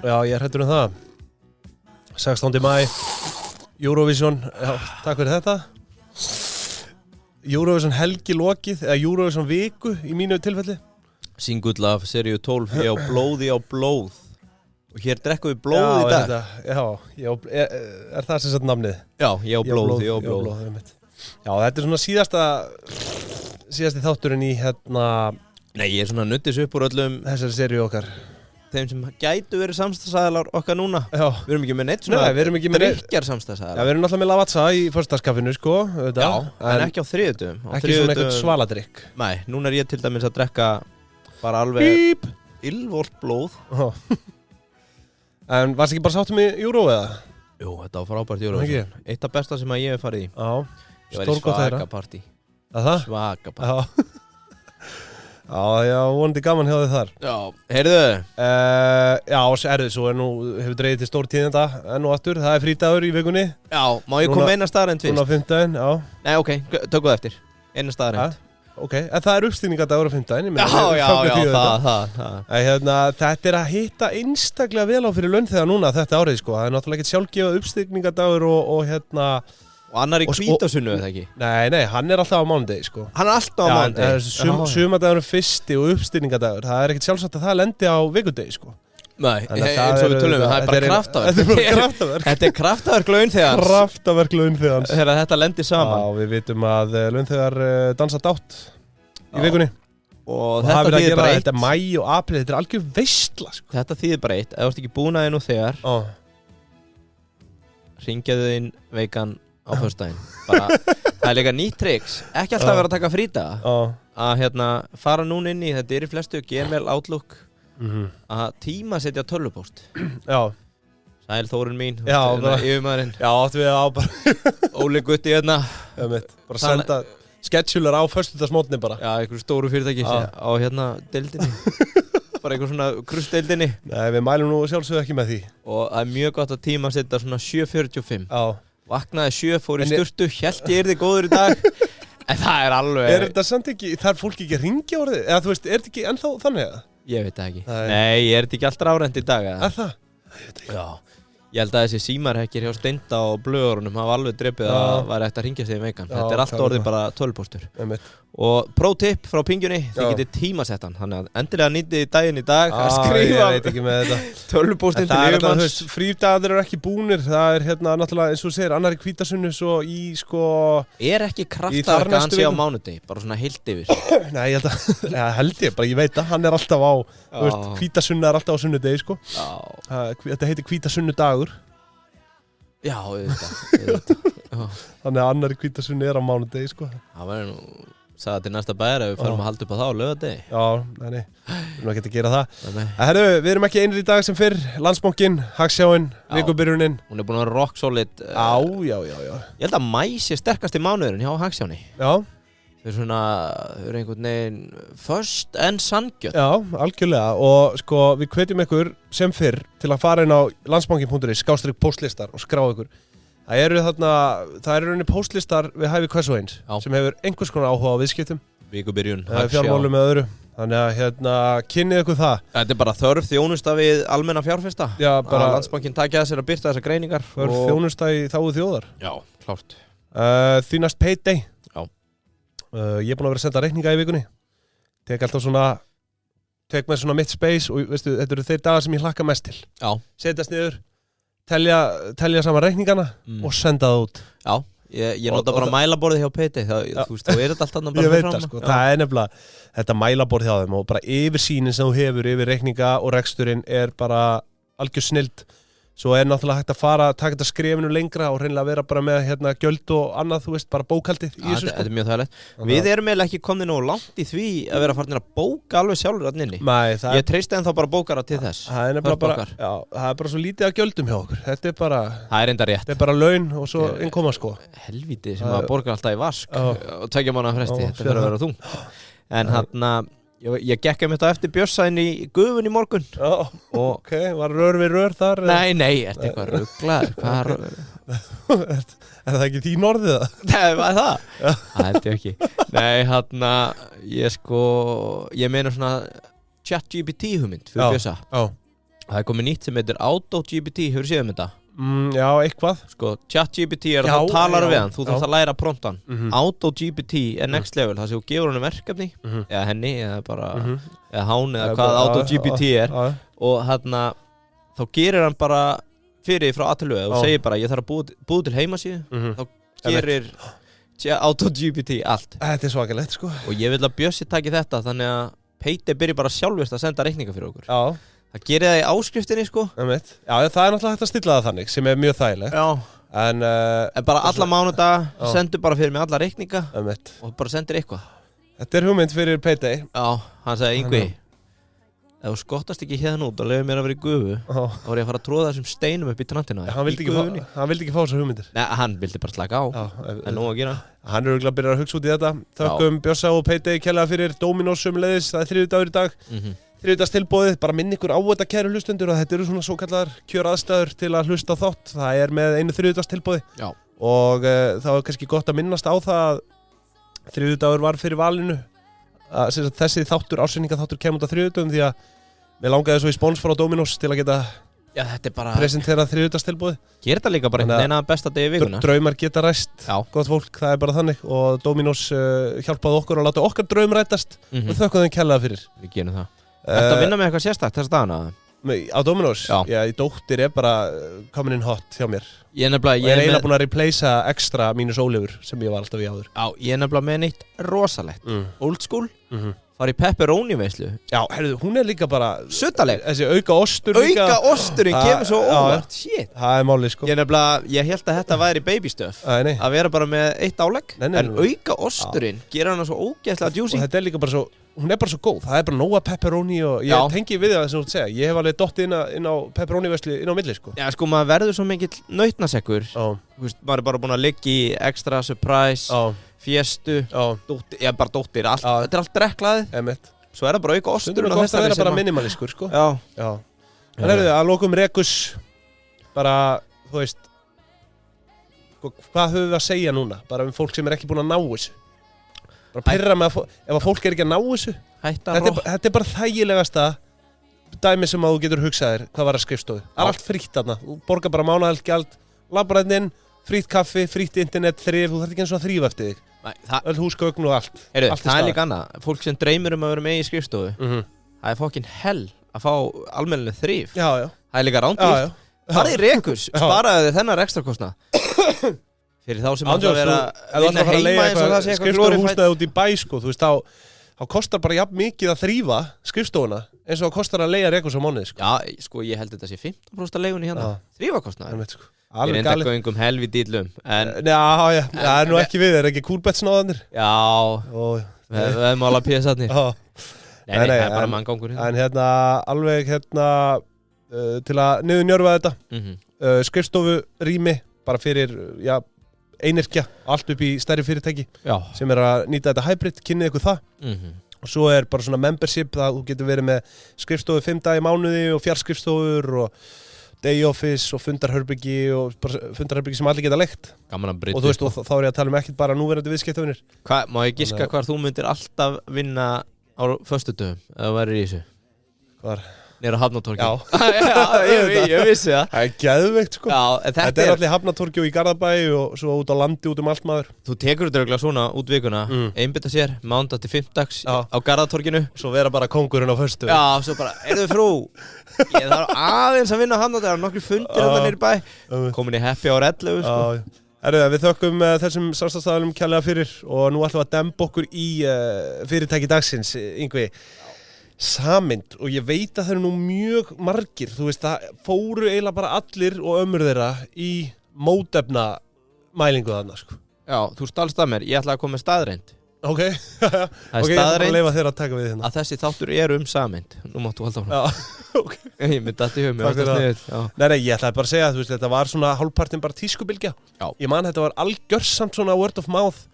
Já, ég hræddur það 16. maí Eurovision, já, takk fyrir þetta Eurovision helgi lokið eða Eurovision viku í mínu tilfelli Singullaf, seríu 12 Ég á blóði á blóð Og hér drekkum við blóð í dag Er það sem sagt namnið? Já, ég á blóð, ég á blóð Já, þetta svona síðasti þátturinn í Nei, ég svona nuttis upp úr öllum þessari seríu okkar Þeim sem gætu verið samstagsæðalar okkar núna Já. Við erum ekki með neitt svona drikkjar samstagsæðalar Já, við erum náttúrulega með Lavazza í föstudagskaffinu, sko Já, en ekki á þriðjudögum Ekki svona eitthvað svaladrykk Nei, núna er ég til dæmis að drekka bara alveg ylvolt blóð En varst ekki bara sáttum í Euro eða? Jú, þetta var frábært Eurovision Eitt af besta sem að ég hef farið í Já, Ég var í svaka partí Svaka partí Já, vonandi gaman hjá þið þar Já, heyrðu Já, svo hefur dreigið til stór tíðinda enn og aftur, það er frídagur í vikunni Já, má ég koma eina staðarend fyrst? Núna á 5. Já Nei, ok, tökum það eftir Eina staðarend Ok, en það er uppstigningardagur á 5. Já Þetta er að hitta einstaklega vel á fyrir launþega núna þetta árið, sko Það er náttúrulega ekkert sjálfgefað uppstigningardagur Og annar í hvítasunnu, eða ekki? Nei, hann er alltaf á mánudegi, sko Hann er alltaf á mánudegi? Sumardagurinn fyrsti og uppstigningardagur Það er ekkert sjálfsagt að það lendi á vikudegi, sko Nei, eins og við tölum það er bara kraftaverk Þetta er kraftaverk launþegans Kraftaverk launþegans Þegar þetta lendir saman Já, við vitum að launþegar dansa dátt í vikunni Og þetta þýðir bara eitt Þetta er mæ og apríl, þetta er algjör veistla, sko. Þetta þýðir bara eitt, ef þú ert ekki búin að nú þegar Hringjaðu inn veikan á föstudaginn Það er líka nýtt triks Ekki alltaf vera að taka frídaga Að fara núna inn í, þetta er í flestu Gmail, Outlook að tímasetja tölvupóst Já Sæl Þórun mín yfirmaðurinn Já, áttu við á bara Óli Gutti bara senda scheduler á föstudagsmótni bara Já, einhverju stóru fyrirtæki á deildinni bara einhver svona krustdeildinni Nei, við mælum nú sjálfsögðu ekki með því Og það er mjög gott að tímasetja svona 7:45 Já Vaknaði 7, fór í sturtu, hélt ég yrði góður í dag En það er alveg Er þetta samt ekki, þarf fólk ekki að ringja orðið? Eða þú veist, er þetta ekki ennþá þannig eða? Ég veit það ekki Nei, ég er þetta ekki alltaf árænt í dag Er það? Já Ég held að þessi símarhekkir hjá Steinda og blöðurunum hafa alveg drepið að væri hægt að ringja sig í veikan Þetta er allt orðið bara tölvupóstur Og pro-tip frá pingjunni, þið getið tímasettan Þannig að endilega nýtið daginn í dag að skrifa Ég veit ekki með þetta tölvupóstinn til yfirmanns Frídagar eru ekki búnir, það er náttúrulega eins og þú segir annarri hvítasunnu svo í sko Er ekki kraftaverk að hann sé á mánudegi, bara svona heilt yfir Nei, ég veit að hann er alltaf á hvítasunna er alltaf á sunnudegi sko Þetta heitir hvítasunnudagur Já, auðvitað Þannig að annarri hvítasunni er á mánudegi sko Það verður nú sagði til næsta bæjar ef við förum að halda upp á það á laugardegi Já, nei, við erum ekki að gera það Herru, við erum ekki einir í dag sem fyrr Landsbankinn, Hagsjáin, vikubyrjunin Hún er búin að vera rock solid Já Ég held að mæ sé sterkasti mánuðurinn hjá Hagsjáni Já Þau eru einhvern veginn föst en sanngjörn Já, algjörlega og sko við hvetjum ykkur sem fyrr til að fara inn á landsbankin.is/postlistar og skrá ykkur Það eru rauninni postlistar við hæfi hvers og eins sem hefur einhvers konar áhuga á viðskiptum Vikubyrjun, fjármálum með öðru Þannig að kynnið ykkur það Þetta er bara þörf þjónusta við almenna fjárfesta Já, bara að Landsbankinn taki að sér að birta þessar greiningar Þörf þjónusta í þágu þjóðar Já, klárt Því næst payday Já Ég er búin að vera að senda reikninga í vikunni Tek með svona mitt space og veistu, þetta eru þeir dagar sem ég hlakka mest til Já Setjast niður, telja saman reikningana og senda það út Já, ég nota bara mælaborðið hjá Payday þú veist, þá er þetta allt annað bara Ég veit það sko, það er nefnilega þetta mælaborð hjá þeim og bara yfirsýnin sem þú hefur yfir reikninga og reksturinn er bara algjör snild Svo er náttúrulega hægt að taka þetta skrefinu lengra og reynilega vera bara með gjöld og annað, þú veist, bara bókhaldið í þessu sko. Þetta er mjög þægilegt. Við erum eiginlega ekki komnir nógu langt í því að vera farin að bóka alveg sjálfur þarna inni. Nei, ég treysti ennþá bara bókara til þess. Það er nefnilega það er bara svo lítið að gjöldum hjá okkur. Þetta er bara Það er enda rétt. Þetta er bara laun og svo innkoma sko. Helvíti sem að borga alltaf í vask og 2 mánaða fresti. Þetta fyrir að vera þung. En ég gekk einmitt á eftir Bjössa inn í Gufun í morgun Ok, var rör við rör þar? Nei, ertu eitthvað rugglaður? Er það ekki þín orðið það? Nei, hvað er það? Það held ég ekki Nei, ég meina svona ChatGPT hugmynd fyrir Bjössa Það komið nýtt sem heitir AutoGPT, hefur séð þetta? Já, eitthvað. Sko, ChatGPT þá talar við hann, þú þarfst að læra promptan. AutoGPT next level, það sem þú gefur hann verkefni, eða henni, eða bara, eða hán, eða hvað AutoGPT og hérna, þá gerir hann bara fyrir frá A til Ö og segir bara, ég þarf að búa til heimasíðu, þá gerir AutoGPT allt. Þetta svakalegt, sko. Og ég vil að Bjössi taki þetta, þannig að Payday byrji bara sjálfvirkt að senda reikninga fyrir okkur. Já. Það gerir það í áskriftinni, sko. Já, það er náttúrulega hægt að stilla það þannig, sem er mjög þægilegt. Já. En bara alla mánudaga, sendur bara fyrir mig alla reikninga og bara sendir eitthvað. Þetta er hugmynd fyrir Payday. Já, hann sagði, Yngvi, ef þú skottast ekki hérna út og lefur mér að vera í gufu, þá er ég að fara að tróða þessum steinum upp í trantina. Hann vildi ekki fá þessar hugmyndir. Nei, hann vildi bara slaka á, en nú að gera. Hann er örugglega að byrja að hugsa út í þetta. Þökkum Bjössa og Payday kærlega fyrir Dominos sömuleiðis, það er 3. dagur í dag. 3. tilboðið, bara minn ykkur á þetta kæru hlustendur og þetta eru svona svo kallar kjöraðstæður til að hlusta á þátt. Það er með einu 3. tilboði. Já. Og það var kannski gott að minnast á það að 3. dagur var fyrir valinu. Þessi þáttur, ársynningaþáttur kemur út á 3. því að mér langaði svo í spons frá Dominos til að geta presentera 3. tilboði. Gera þetta líka bara einhvern veginn besta degi vikuna. Draumar geta ræst, gott fólk, það er bara þannig og Dominos hjálpaði okkur að láta okkar draum rætast og þökkum þeim kærlega fyrir. Við gerum það. Ertu að vinna með eitthvað sérstakt þessa dagana? Á Dominos? Já, dóttir er bara komin inn hot hjá mér. Ég er eiginlega búin að replacea extra mínus ólifur sem ég var alltaf í áður. Já, ég er nefnilega með neitt rosalegt. Old school, fara í pepperoni veislu. Já, herðu, hún er líka bara suttaleg. Þessi auka ostur líka. Auka osturinn kemur svo óvart. Shit. Það er málið, sko. Ég held að þetta væri baby stuff. Að vera bara með eitt álegg. En auka osturinn gera hana svo ógeðslega juicy. Og þetta er líka bara svo hún er bara svo góð, það er bara nóga pepperoni og ég tengi við það sem þú ert að segja. Ég hef alveg dottið inn á pepperoni-verslu inn á milli, sko. Já, sko, maður verður svo mikill nautnasekkur. Maður er bara búinn að liggja í extra surprise, fiestu, bara dóttir, allt. Þetta er allt drekklaðið. Svo er það bara auka ostur. Þetta er bara minimalískur, sko. Já. En herðu, að lokum rekus, bara, þú veist, hvað höfum við að segja núna? Bara um fólk sem er ekki búinn að ná þessu. Bara pyrra með ef að fólk er ekki að ná þessu. Þetta er bara þægilegasta dæmi sem að þú getur hugsað þér hvað var að skrifstofu. Það er allt frítt þarna. Þú borgar bara mánaðarlegt gjald, labbar hérna inn, frítt kaffi, frítt internet, þú þarf ekki eins og að þrífa eftir þig. Öll húsgögn og allt. Það er líka annað. Fólk sem dreymir um að vera með í skrifstofu, það er fokkin hell að fá almennileg þrif. Já. Það er líka rándýrt. Farið í rekus, sparaðu þið þennan ekstrakostnað. Fyrir þá sem átt að vera að vinna heima eins og það sé eitthvað glorifætt. Skrifstofuhúsnæði út í bæ, sko, þú veist, þá kostar bara jafn mikið að þrífa skrifstofuna eins og það kostar að leigja rekus á mánuði, sko. Já, sko, ég held þetta sé 15% að leigunni hérna. Þrífakostnaður. Sko. Ég reynda að göngum helvið dýllum. Já, það er nú ekki við, er ekki Coolbets-náðanir? Já, við hefum alveg pjæsatnir. Nei, það er bara manngangur hérna. En hérna, alveg hérna, til að niðurnjörfa þetta, skrifstofurými, bara fyrir, einyrkja, allt upp í stærri fyrirtæki sem er að nýta þetta hybrid, kynnið ykkur það og svo er bara svona membership það þú getur verið með skrifstofu 5 daga í mánuði og fjarskrifstofur og day office og fundarherbyggi og fundarherbyggi sem allir geta leigt og þú veist, og þá er ég að tala ekkert bara núverandi viðskiptavinir. Má ég giska hvar þú myndir alltaf vinna á föstudögum ef þú værir í þessu? Hvar? Nýra Hafnartorgi. Já, ég vissi það. Það er geðveikt, sko. Þetta er allir Hafnartorgi og í Garðabæ og svo út á landi út allt maður. Þú tekur þetta örugglega svona út vikuna, einbytta sér, mánudag til fimmtudags á Garðatorginu. Svo vera bara kóngurinn á föstu. Já, svo bara, frú, ég þarf aðeins að vinna á Hafnartorgi, nokkru fundir hérna niður í bæ, komin í happy hour 11, sko. Við þökkum þessum samstarfsaðilum kærlega fyrir og nú ætlum við að demba okkur í fyrirtæki dagsins, Yngvi. Sameind og ég veit að það eru nú mjög margir, þú veist, það fóru eiginlega bara allir og ömmur þeirra í mótefna mælingu þarna, sko. Já, þú stalst að mér, ég ætla að koma með staðreind. Ok, það er ég ætla að leyfa þér að taka við hérna. Að þessi þáttur sameind, nú máttu halda á hana. Já, ok. Ég myndi alltaf í hug, mér varst að sniðið. Nei, ég ætlaði bara að segja, þú veist, þetta var svona hálfpartinn bara tískubilgja. Já. Ég man þetta var algjörsamt svona word of mouth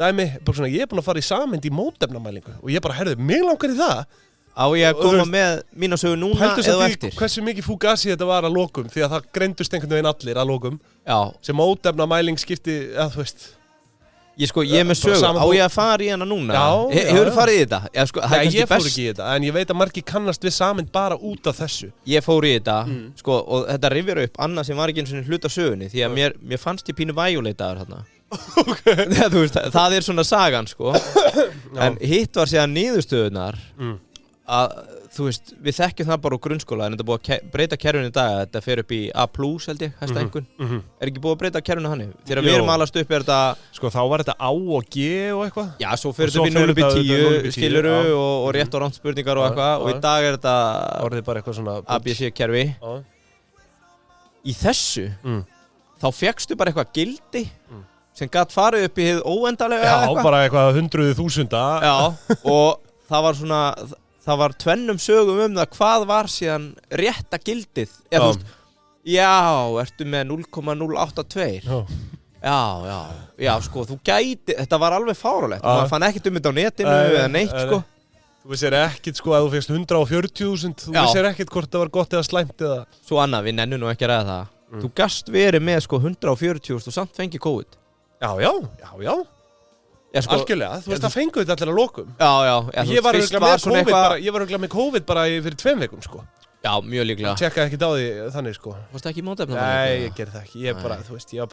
dæmi, bara svona ég er búin að fara í sameind í mótefnamælingu og ég bara, herðu, mig langar í það. Á ég að koma með mína sögu núna eða eftir? Hversu mikið fúgasi þetta var að lokum því að það greindust einhvern veginn allir að lokum. Já. Sem mótefnamæling skipti, þú veist. Ég með sögu, á ég að fara í hana núna? Hefur þú farið í þetta? Ég fór ekki í þetta, en ég veit að margir kannast við Sameind bara út af þessu. Ég fór í þetta, og þetta rifjar upp annað sem var ekki eins og hluta af sögunni, því að mér fannst ég pínu væjuleitaður þarna. Það svona sagan, en hitt var síðan niðurstöðunar að, við þekkjum það bara úr grunnskóla, en þetta er búið að breyta kerfinu í dag, þetta fer upp í A+, held ég, hæsta einhvern. Er ekki búið að breyta kerfinu þannig? Þegar við erum alast upp þetta... þá var þetta A og G og eitthvað? Já, svo fer þetta upp í 0 upp í 10, skiluru, og rétt og ránt spurningar og eitthvað, og í dag er þetta... Orðið bara eitthvað svona... ABC-kerfi. Í þessu, þá fékkstu bara eitthvað gildi, sem gat farið upp í hið óendalega eitthvað. Já, bara eitthvað 100.000. Já, og það var svona... Það var tvennum sögum það hvað var síðan rétta gildið. Eða ertu með 0,082. Já, þú gæti, þetta var alveg fáránlegt. Maður fann ekkert þetta á netinu eða neitt, Þú vissir ekkert, að þú fegst 140.000, þú vissir ekkert hvort það var gott eða slæmt eða... Svo annað, við nennum nú ekki að ræða það. Þú gast verið með 140.000 og samt fengi COVID. Já. Algjörlega, þú veist það fengu þetta allir að lokum. Já. Ég var örugglega með COVID bara fyrir 2 vikum, Já, mjög líklega. Tjekkaði ekkert á því þannig, Varstu ekki í mótefnum? Nei, ég gerði það ekki. Ég var bara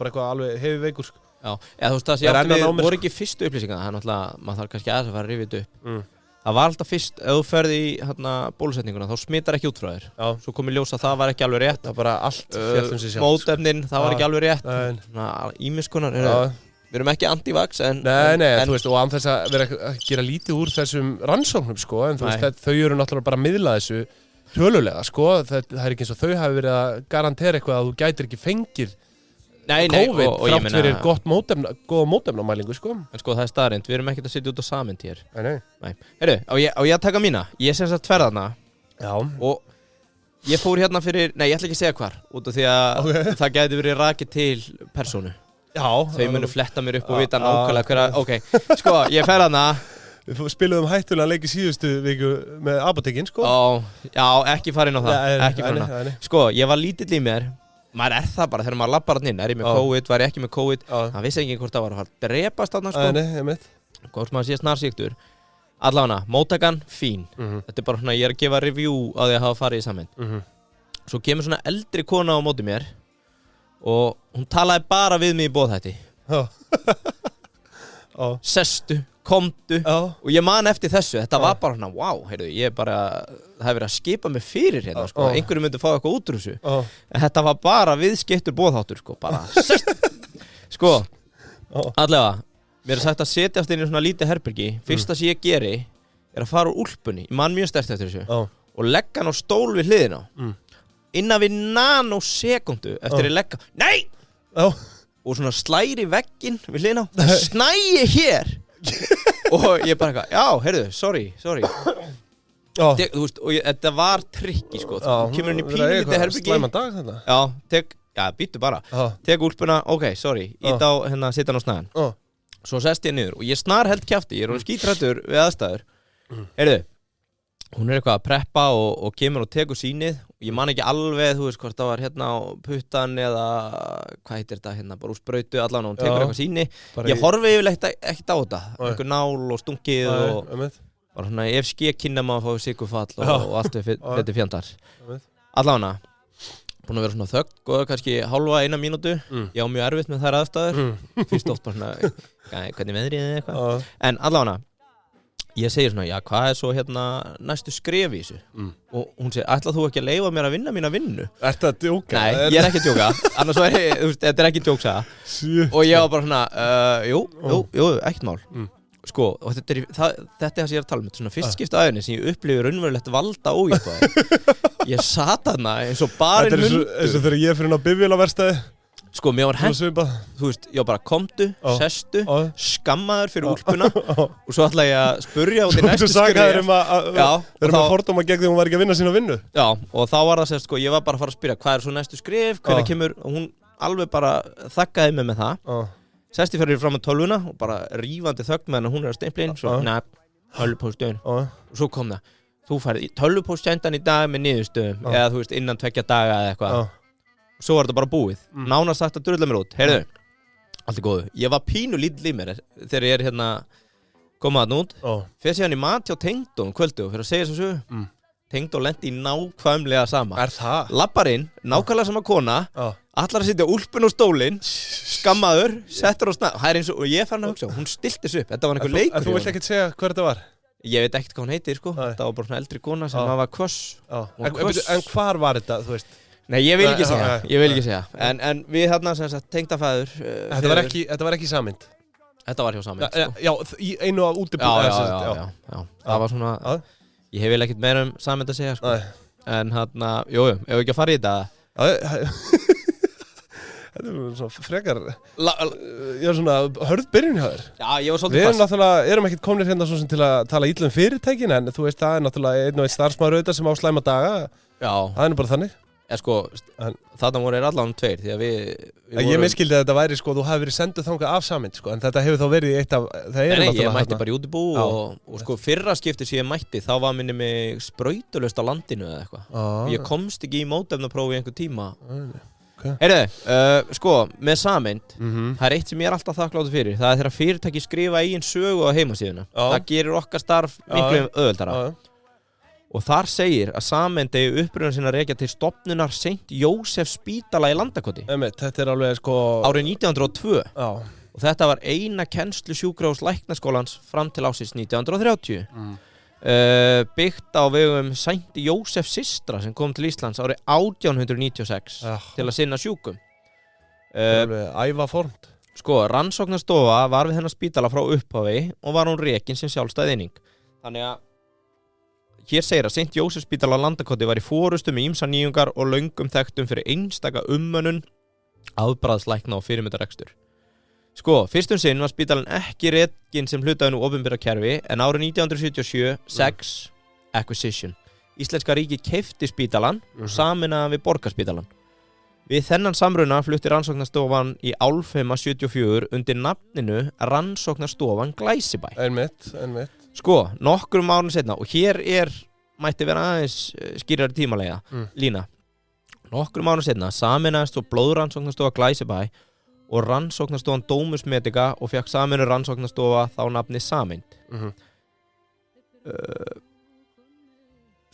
eitthvað alveg hefi veikur, Já, þú veist það sem ég átti við voru ekki fyrstu upplýsingar. Það er náttúrulega, maður þarf kannski aðeins að fara að rifja þetta upp. Það var alltaf fyrst, ef þú ferði í bólusetninguna, þá smittar ekki út frá þér. Svo kom í ljós að það var ekki alveg rétt. Það var bara allt fjallum sig sjálft. Mótefnin, það var ekki alveg rétt. Ýmiss konar. Við erum ekki anti-vax, en... Nei, þú veist, og án þess að vera að gera lítið úr þessum rannsóknum, en þú veist, þau eru náttúrulega bara að miðla þessu tölulega, það er ekki eins og þau hafi verið að garantera eitthvað að þú gætir ekki fengið COVID þrátt fyrir góða mótefnamælingu, En það er staðreynd, við erum ekkert að sitja út á Sameind hér. Nei. Heyrðu, á ég að taka mína? Ég sem sagt fer þarna. Já. Og ég fór hérna fyrir, ég ætla ekki að segja hvar, út af því að það gæti verið rakið til persónu. Já. Þau munu fletta mér upp og vita nákvæmlega ég fer þarna. Við spilum hættulega leik í síðustu viku með Apotekin, Já, ekki fara inn á það. Ég var lítill í mér. Maður það bara, þegar maður labbar hann inn. Er ég með COVID, var ég ekki með COVID? Það vissi ekki hvort það var að fara að drepast þarna, Hvort maður sé snarsýktur. Allavega, móttakan, fín. Þetta er bara svona, ég er að gefa review á því að hafa farið í Sameind. Svo kemur svona eldri kona á móti mér og hún talaði bara við mig í boðhætti. Sestu, komdu og ég man eftir þessu. Þetta var bara svona, heyrðu, það hefur verið að skipa mig fyrir hérna, einhverju myndi fá eitthvað út úr þessu. En þetta var bara viðskiptur boðháttur, bara sestu. Allavega, mér er sagt að setjast inn í svona lítið herbergi. Fyrsta sem ég geri er að fara úr úlpunni, ég man mjög sterkt eftir þessu, og leggja hann á stól við hliðina. Innan við nanosekundu eftir að leggja, nei! Og svona slæri vegginn við hliðina, snæi hér! Og ég bara eitthvað, heyrðu, sorry. Þú veist, og þetta var trikki, þú kemur inn í pínlítið herbergi. Slæman dag þetta? Býttu bara. Tek úlpuna, sorry, ít á sittan á snæðan. Svo sest ég niður og ég snar held kjafti, ég er skítrættur við aðstæður. Heyrðu, hún er eitthvað að preppa og kemur og tekur sýnið. Ég man ekki alveg, þú veist, hvort það var hérna á puttan eða hvað heitir þetta bara úr sprautu, allan og hún tekur eitthvað sýni. Ég horfi yfirleitt ekkert á þetta, einhver nál og stungið og bara svona ef skekkinna maður fái sykurfall og allt við þetta fjandar. Allavega, búin að vera svona þögn, góða kannski hálfa 1 mínútu. Ég á mjög erfitt með þær aðstæður. Fyrst oft bara svona, hvernig veðrið eða eitthvað. En allavega, ég segir svona, hvað svo næstu skref í þessu? Og hún segir, ætlað þú ekki að leyfa mér að vinna mína vinnu? Ertu að djóka? Nei, ég er ekki að djóka. Annars var ég, þú veist, þetta er ekki djóksaga. Og ég var bara svona, jú, ekkert mál. Og þetta er það sem ég er að tala um. Svona fyrst skipta aðeins sem ég upplifi raunverulegt valda ójafnvægi. Ég sat þarna eins og barinn hundur. Þetta er eins og þegar ég fyrir inn á bifvélaverkstæði. Mér var þú veist, ég bara komdu, sestu, skammaður fyrir úlpuna og svo ætla ég að spurja út í næstu skrif. Þú sagði þeir að fordóma gegn því hún var ekki að vinna sína vinnu. Já, og þá var það ég var bara að fara að spyrja hvað er svo næstu skrif, hvernig kemur, og hún alveg bara þakkaði mig með það. Sesti fyrir fram á tölvuna og bara rífandi þögn með henni, hún er að stimplinn, svo tölvupóststöðun. Og svo kom það, þú færði tölvupóstsendan í dag með niðurstöðum, eða þú veist innan 2 daga eða eitthvað. Svo var þetta bara búið. Nánast sagt að drulla mér út. Heyrðu, Allt er góðu. Ég var pínu lítill í mér þegar ég hérna koma þarna út. Fer síðan í mat hjá Tengdó kvöldu og fyrir að segja þessu sögu. Tengdó lenti í nákvæmlega sama. Það? Lappar inn, nákvæmlega sama kona, allar að sitja úlpun á stólinn, skammaður, settur á snað. Það eins og ég fann að hugsa, hún stilti sig upp. Þetta var einhver leikur. En þú vilt ekkert segja hver þetta var? Ég veit ekkert hvað hún heitir, sko. Þetta var bara svona eldri kona sem var kvöss. En hvar var þetta, þú veist? Nei, ég vil ekki segja. En við þarna sem sagt tengdafæður. Þetta var ekki samynd? Þetta var hjá samynd, sko. Já, í einu af útibúið. Já. Það var svona... Ég hef vel ekkert meira samynd að segja, sko. En hérna, jú, ef ekki að fara í þetta. Þetta svona frekar... Ég var svona hörð byrjun hjá þér. Já, ég var svolítið fast. Við erum ekkert komnir hérna svo sem til að tala illa fyrirtækin, en þú veist, það náttúrulega einn og einn starfsmaður auðvitað sem á slæma daga. Já. Það bara þannig. Sko, þarna voru allan tveir, því að við Ég miskildi að þetta væri, sko, þú hafi verið senduð þangað af samynd, sko, en þetta hefur þá verið eitt af... Nei, ég mætti bara í útibú og sko, fyrra skipti sem ég mætti, þá var minni mig sprautulaust á landinu eða eitthvað. Ég komst ekki í mótefnaprófi í einhver tíma. Heyrðu, sko, með samynd, það er eitt sem ég er alltaf þakkláttur fyrir, það er þegar fyrirtæki skrifa eigin sögu á heimasíðuna. Það gerir okkar starf miklu auðveldara. Og þar segir að samynd eigi uppruna sinna rekja til stofnunar St. Jósefs spítala í Landakoti. Þetta er alveg sko... Árið 1902. Já. Og þetta var eina kennslusjúkrahús Læknaskólans fram til ársins 1930. Byggt á vegum St. Jósefs systra sem kom til Íslands árið 1896 til að sinna sjúkum. Ævaformt. Sko, rannsóknarstofa var við þennan spítala frá upphafi og var hún rekin sem sjálfstæð eining. Þannig að hér segir að St. Jósefs spítala Landakoti var í forustu með ýmsar nýjungar og löngum þekktum fyrir einstaka ummönnun, afbragðslækna og fyrirmyndarekstur. Sko, fyrstum sinn var spítalan ekki rekin sem hlutaði nú opinbera kerfi en árið 1977 acquisition. Íslenska ríki keypti spítalan og sameinaði við Borgarspítalan. Við þennan samruna flutti rannsóknarstofan í Álfheima 74 undir nafninu Rannsóknarstofan Glæsibæ. Einmitt. Sko, nokkrum árum setna, og hér mætti vera aðeins skýrari tímalega, lína. Nokkrum árum setna sameinaðist og blóðrannsóknarstofa Glæsibæ og rannsóknarstofan Domus Medica og fekk sameinu rannsóknarstofa þá nafni Sameind.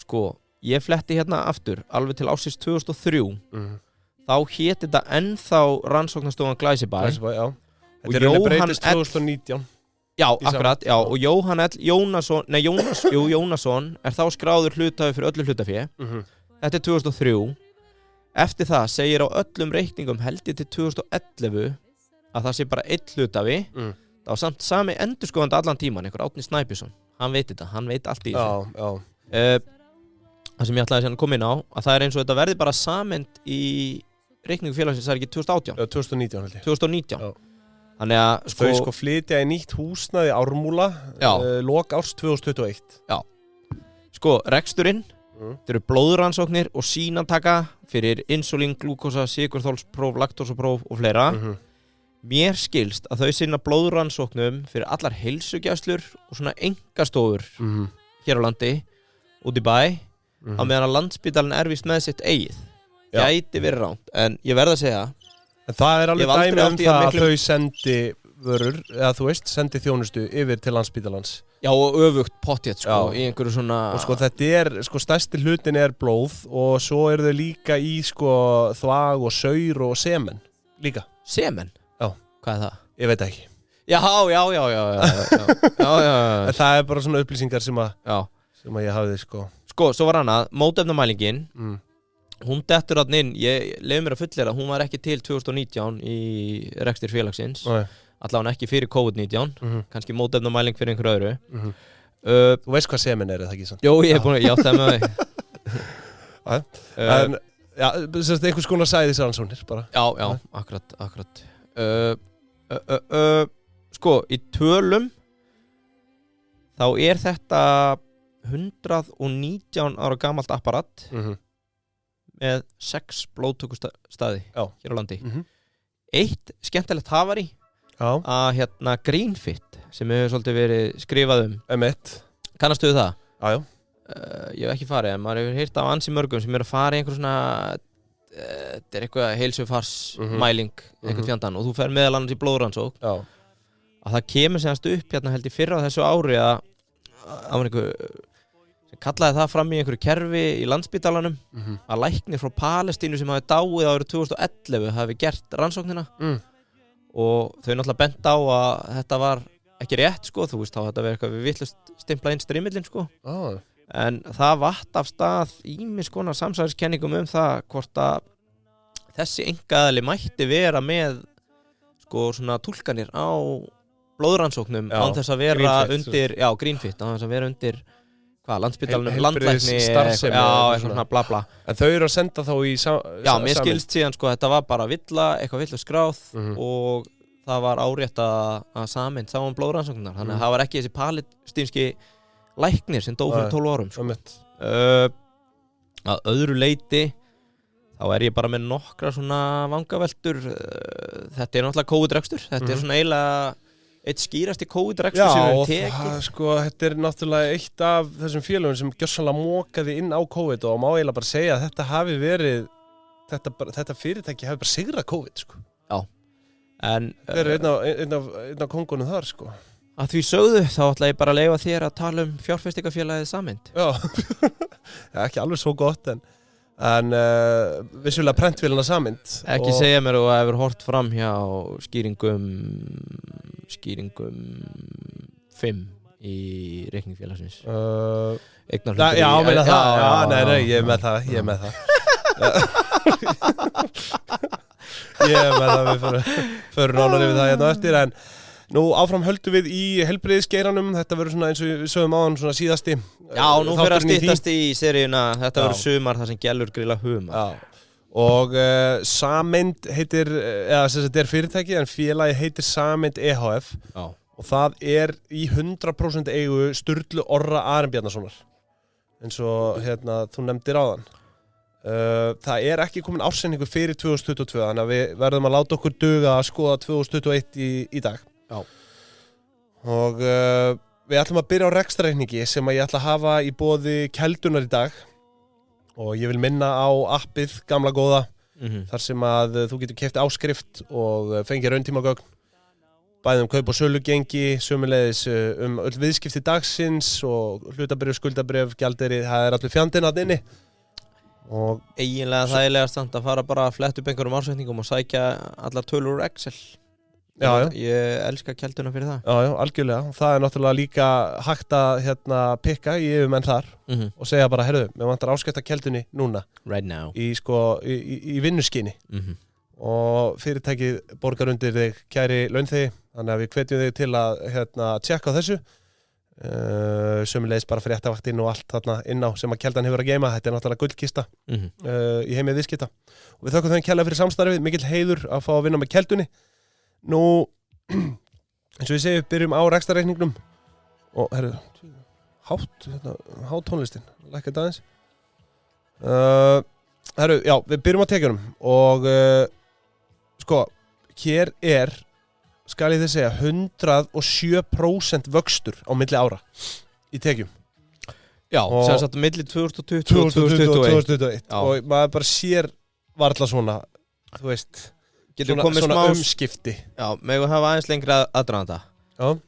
Sko, ég fletti hérna aftur, alveg til ársins 2003, þá hét þetta ennþá rannsóknarstofan Glæsibæ. Já. Þetta er breytist 2019. Já, akkurat, já, og Jóhann L. Jónasson er þá skráður hluthafi fyrir öllu hlutafé. Þetta er 2003. Eftir það segir á öllum reikningum heldur til 2011 að það sé bara einn hlutafi. Það var samt sami endurskoðandi allan tíman, einhver Árni Snæbjörnsson. Hann veit þetta, hann veit allt í þessu. Já. Það sem ég ætlaði að koma inn á, að það er eins og þetta verði bara sameind í reikningu félagsins, það er ekki 2018? Já, 2019 held ég. 2019. Já. Þannig að þau flytja í nýtt húsnæði Ármúla lok árs 2021. Já. Sko, reksturinn, þetta eru blóðrannsóknir og sýnantaka fyrir insulín, glúkósa, sykurþolspróf, laktósapróf og fleira. Mér skilst að þau sinna blóðrannsóknum fyrir allar heilsugæslur og svona einkastofur hér á landi, út í bæ, á meðan að Landspítalinn er víst með sitt eigið. Gæti verið ránt, en ég verð að segja en það er alveg dæmi það að þau sendi vörur, eða þú veist, sendi þjónustu yfir til Landspítalans. Já, og öfugt pottjett, sko, í einhverju svona... Og sko, þetta sko, stærsti hlutin blóð og svo eru þau líka í, sko, þvag og saur og semen, líka. Semen? Já. Hvað er það? Ég veit ekki. Já. En það bara svona upplýsingar sem að ég hafði, sko. Sko, svo var annað, mótefnamælingin, hún dettur þarna inn, ég leyfi mér að fullera, hún var ekki til 2019 í rekstur félagsins, allavega ekki fyrir COVID-19, kannski mótefnamæling fyrir einhver öðru. Þú veist hvað semin er það ekki sann? Jó, ég hef búin að játa með þau. En, já, einhvers konar sæðisrannsóknir bara. Já, akkurat. Sko, í tölum, þá er þetta 119 ára gamalt apparat, með 6 blóðtökustaði hér á landi. Eitt skemmtilegt hafari að Greenfit sem hefur svolítið verið skrifað Kannastu við það? Já. Ég hef ekki farið en maður hefur heyrt af ansi mörgum sem eru að fara í einhver svona þetta eitthvað heilsufars-mæling, einhvern fjandann, og þú fer meðal annars í blóðrannsókn, að það kemur semast upp hérna held ég fyrra á þessu ári að einhver sem kallaði það fram í einhverju kerfi í Landspítalanum, að læknir frá Palestínu sem hafi dáið árið 2011 hafi gert rannsóknina og þau náttúrulega bent á að þetta var ekki rétt, sko, þú veist, þá þetta verið eitthvað við vitlaust stimplað inn streymillinn, sko. En það vatt af stað ýmis konar samsæriskenningum það hvort að þessi einkaaðili mætti vera með sko svona túlkanir á blóðrannsóknum án þess að vera undir, greenfit, án þess að vera undir Landspítalanum, landlækni, eitthvað svona bla bla. En þau eru að senda þá í mér skilst síðan sko þetta var bara eitthvað vitlaust skráð og það var árétt að sameind saman blóðrannsóknar, þannig að það var ekki þessi palestínski læknir sem dó fyrir 12 árum sko. Að öðru leyti þá ég bara með nokkra svona vangaveltur. Þetta náttúrulega COVID-rekstur, þetta svona eiginlega eitt skýrasti COVID-rekstur sem við tekið. Já, sko, þetta náttúrulega eitt af þessum félögum sem gjörsamlega mokaði inn á COVID og má eiginlega bara segja að þetta hafi verið þetta fyrirtæki hafi bara sigrað COVID, sko. Já. En það einn af kongunum þar, sko. Að því sögðu, þá ætla ég bara að leyfa þér að tala fjárfestingafélagið Sameind. Já, ekki alveg svo gott, en vissulega prentvélina Sameind. Ekki segja mér og að hefur hort fram hjá skýringum 5 í reikningfélagsins. Eignarhlutur já, meina það. Nei, ég er með það. Ég er með það, við förum nánar yfir það hérna eftir, en nú áfram höldum við í heilbrigðisgeiranum. Þetta verður svona eins og við sögum áðan svona síðasti. Já, nú fyrir að styttast í seríuna. Þetta verður sumar þar sem gælur grilla humar. Já. Og Sameind heitir, þetta fyrirtæki, en félagi heitir Sameind EHF. Já. Og það í 100% eigu Sturlu Orra Arinbjarnarsonar. Eins og þú nefndir áðan. Það ekki komin ársendingu fyrir 2022, þannig að við verðum að láta okkur duga að skoða 2021 í dag. Já. Og við ætlum að byrja á rekstrarreikningi sem ég ætla að hafa í boði Keldunar í dag og ég vil minna á appið gamla góða þar sem að þú getur keypt áskrift og fengið rauntímagögn bæði kaup- og sölugengi, sömuleiðis öll viðskipti dagsins og hlutabréf, skuldabréf, gjaldeyri, það allir fjandinn þarna inni. Og eiginlega þægilegast samt að fara bara að fletta upp einhverjum ársreikningum og sækja allar tölur úr Excel. Já. Ég elska Kelduna fyrir það. Já, algjörlega. Það náttúrulega líka hægt að pikka í yfirmenn þar og segja bara, heyrðu, mér vantar áskrift af Keldunni núna. Right now. Í vinnuskyni. Og fyrirtækið borgar undir þig kæri launþegi, þannig að við hvetjum þig til að tjekka á þessu. Sömuleiðis bara fréttavaktinn og allt þarna inn á sem að Keldan hefur að geyma. Þetta náttúrulega gullkista í heimi viðskipta. Og við þökkum þeim kærlega fyrir samstarfið, mikill heiður að fá að vinna með Keldunni. Nú, eins og við segjum, byrjum á rekstrarreikningnum og, hátt tónlistin, lækka þetta aðeins. Já, við byrjum á tekjunum og, sko, hér skal ég þið segja, 107% vöxtur á milli ára í tekjum. Já, sem sagt milli 2020 og 2021. Og maður bara sér varla svona, þú veist, svona umskipti. Já, megum hafa aðeins lengri aðdraganda.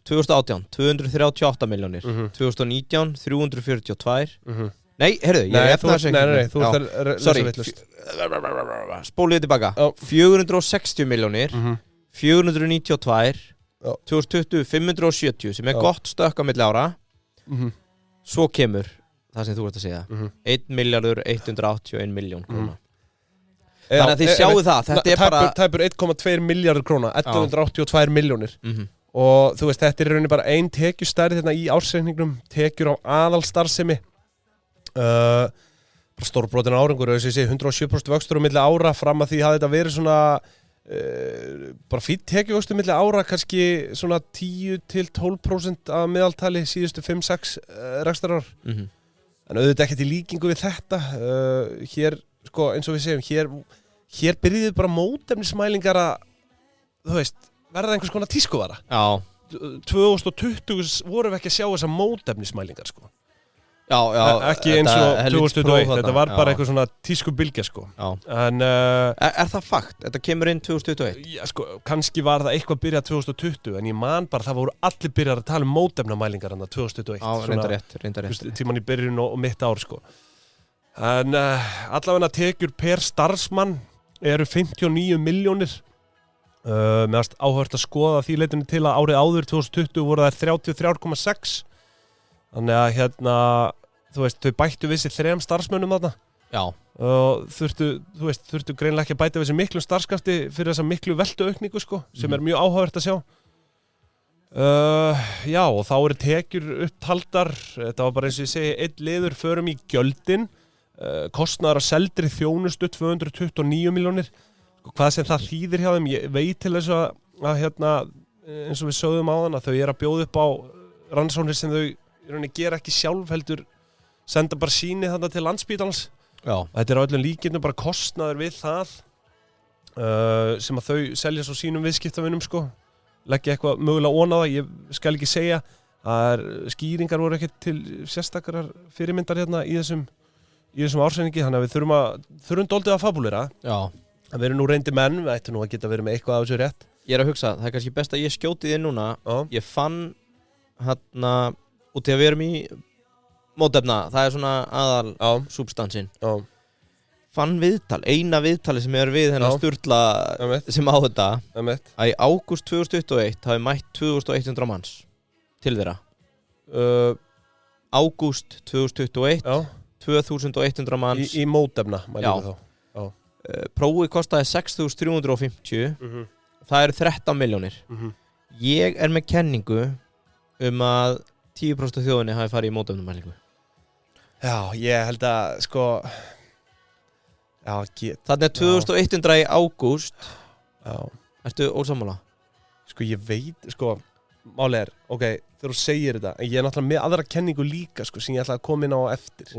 2018, 238 milljónir. 2019, 342. Nei, heyrðu, ég Nei, þú sorry, spóliðu tilbaka. 460 milljónir, 492, 2020, 570, sem gott stökk á milli ára. Svo kemur það sem þú ert að segja. 1.181 milljón króna. Þannig að þið sjáu það, þetta bara tæpur 1,2 milljarður króna, 182 milljónir. Og þú veist, þetta rauninni bara ein tekjustærð hérna í ársreikningnum, tekjur á aðalstarfsemi. Bara stórbrotin árangur, þess að ég segi 107% vöxtur á milli ára, fram að því hafði þetta verið svona bara fínn tekjuvöxtur milli ára, kannski svona 10-12% af meðaltali síðustu 5-6 rekstrarár. En auðvitað ekkert í líkingu við þetta. Hér, sko, eins og við segjum, hér byrjuðu bara mótefnismælingar að, þú veist, verða einhvers konar tískuvara. Já. 2020 vorum við ekki að sjá þessar mótefnismælingar, sko. ekki eins og 2021, þetta var bara já. eitthvað svona tískubylgja sko. En er það fakt? Þetta kemur inn 2021? Já, sko, kannski var það eitthvað byrjað 2020 en ég man bara, það voru allir byrjar að tala um mótefnamælingar hann 2021 reyndar rétt tíman í byrjun og mitt ár sko. En allavega tekjur per starfsmann eru 59 milljónir meðast áhört að skoða því leitinu til að árið áður 2020 voru það 33,6 þannig að hérna þú veist, þau bættu við sér 3 starfsmönnum þarna og þurftu greinlega ekki að bæta við sér miklu starfskrafti fyrir þessa miklu veltuaukningu sko, sem er mjög áhugavert að sjá já, og þá eru tekjur upptaldar, þetta var bara eins og ég segi einn liður, förum í gjöldin kostnaðar að seldri þjónustu 229 milljónir hvað sem það þýðir hjá þeim, ég veit til þess að hérna, eins og við sögðum á þann að þau eru að bjóða upp á rannsóknir sem þau í rauninni gera ekki sjálf heldur senda bara síni þarna til Landspítalans þetta er á öllum líkindum bara kostnaður við það sem að þau selja svo sínum viðskiptavinum sko, leggja eitthvað mögulega ón á það, ég skal ekki segja að skýringar voru ekki til sérstakar fyrirmyndar hérna í þessum ársreiningi, þannig að við þurfum dálítið að fabúlera við erum nú reyndi menn, við ættum nú að geta verið með eitthvað af þessu rétt. Ég er að hugsa, það er kannski best að ég skjóti þið núna ég fann hérna út í að við erum í mótefna, það er svona aðal substansinn fann viðtal, eina viðtali sem er við hennar Sturla sem á þetta að í ágúst 2021 hafi mætt 2100 manns til þeirra ágúst 2021 2100 manns í mótefna þá prófið kostaði 6.350 það eru 13 milljónir ég er með kenningu að 10% af þjóðinni hafi farið í mótefnumælingu. Já, ég held að sko þannig að 2100 í ágúst ertu ósammála? Sko ég veit, sko málið er, ok, þegar þú segir þetta en ég er náttúrulega með aðra kenningu líka sko, sem ég ætla að koma inn á eftir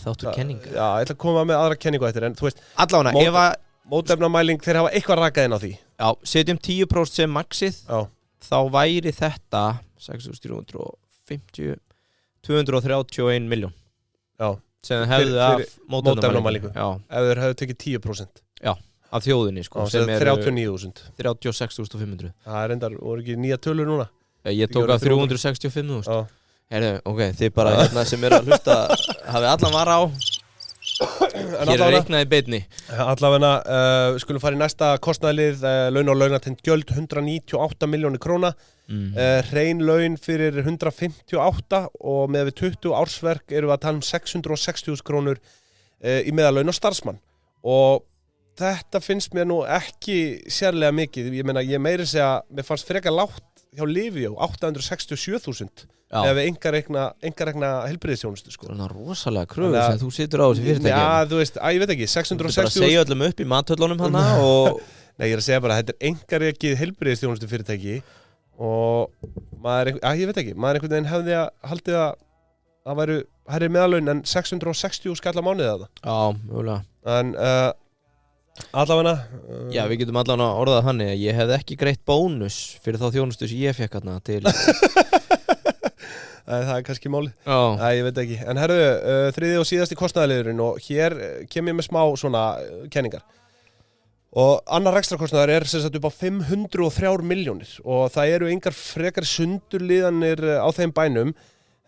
þáttu kenninga? Já, ég ætla að koma með aðra kenningu eftir en þú veist, allavega, mótefnamæling þeir hafa eitthvað rakað inn á því já, setjum 10% sem maxið þá væri þetta 6.350 231 miljón sem hefðu af mótefnamælingu ef þeir hefðu tekið 10% af þjóðinni sko, sem er 39.000 36.500 það er endar, voru ekki nýja tölur núna ég tók að 365.000 herðu, ok, þið bara hérna sem er að hlusta hafið allan var á hér er reiknaði beinni allavega, við skulum fara í næsta kostnaðarlið, laun og launatengd gjöld 198 milljónir króna hrein laun fyrir 158 og með við 20 ársverk erum við að tala um 660.000 krónur í meðalaun og starfsmann og þetta finnst mér nú ekki sérlega mikið, ég meina ég meiri segja mér fannst frekar lágt hjá Livio 867.000 ef við einkarekna heilbrigðisþjónustu sko. Svona rosalega kröfur sem þú situr á þessu fyrirtæki. Já, þú veist, ég veit ekki, 660.000. Þú bara segja öllum upp í mathöllunum hana og nei, ég er að segja bara að þetta er einkarekið heilbrigðisþjónustu fyrirtæki og maður ég veit ekki, maður einhvern veginn hefði haldið að það væru hærri meðalaun en 660 skall á mánuði þetta. Já, mögulega. En allavega já, við getum allavega orðað þannig að ég hefði ekki greitt bónus fyrir þá þjónustu sem ég fekk hérna til það er kannski máli ég veit ekki, en herðu, þriði og síðasti kostnaðarliðurinn og hér kem ég með smá svona kenningar og annar rekstrakostnaður er sem sagt upp á 503 milljónir og það eru engar frekar sundurliðanir á þeim bænum.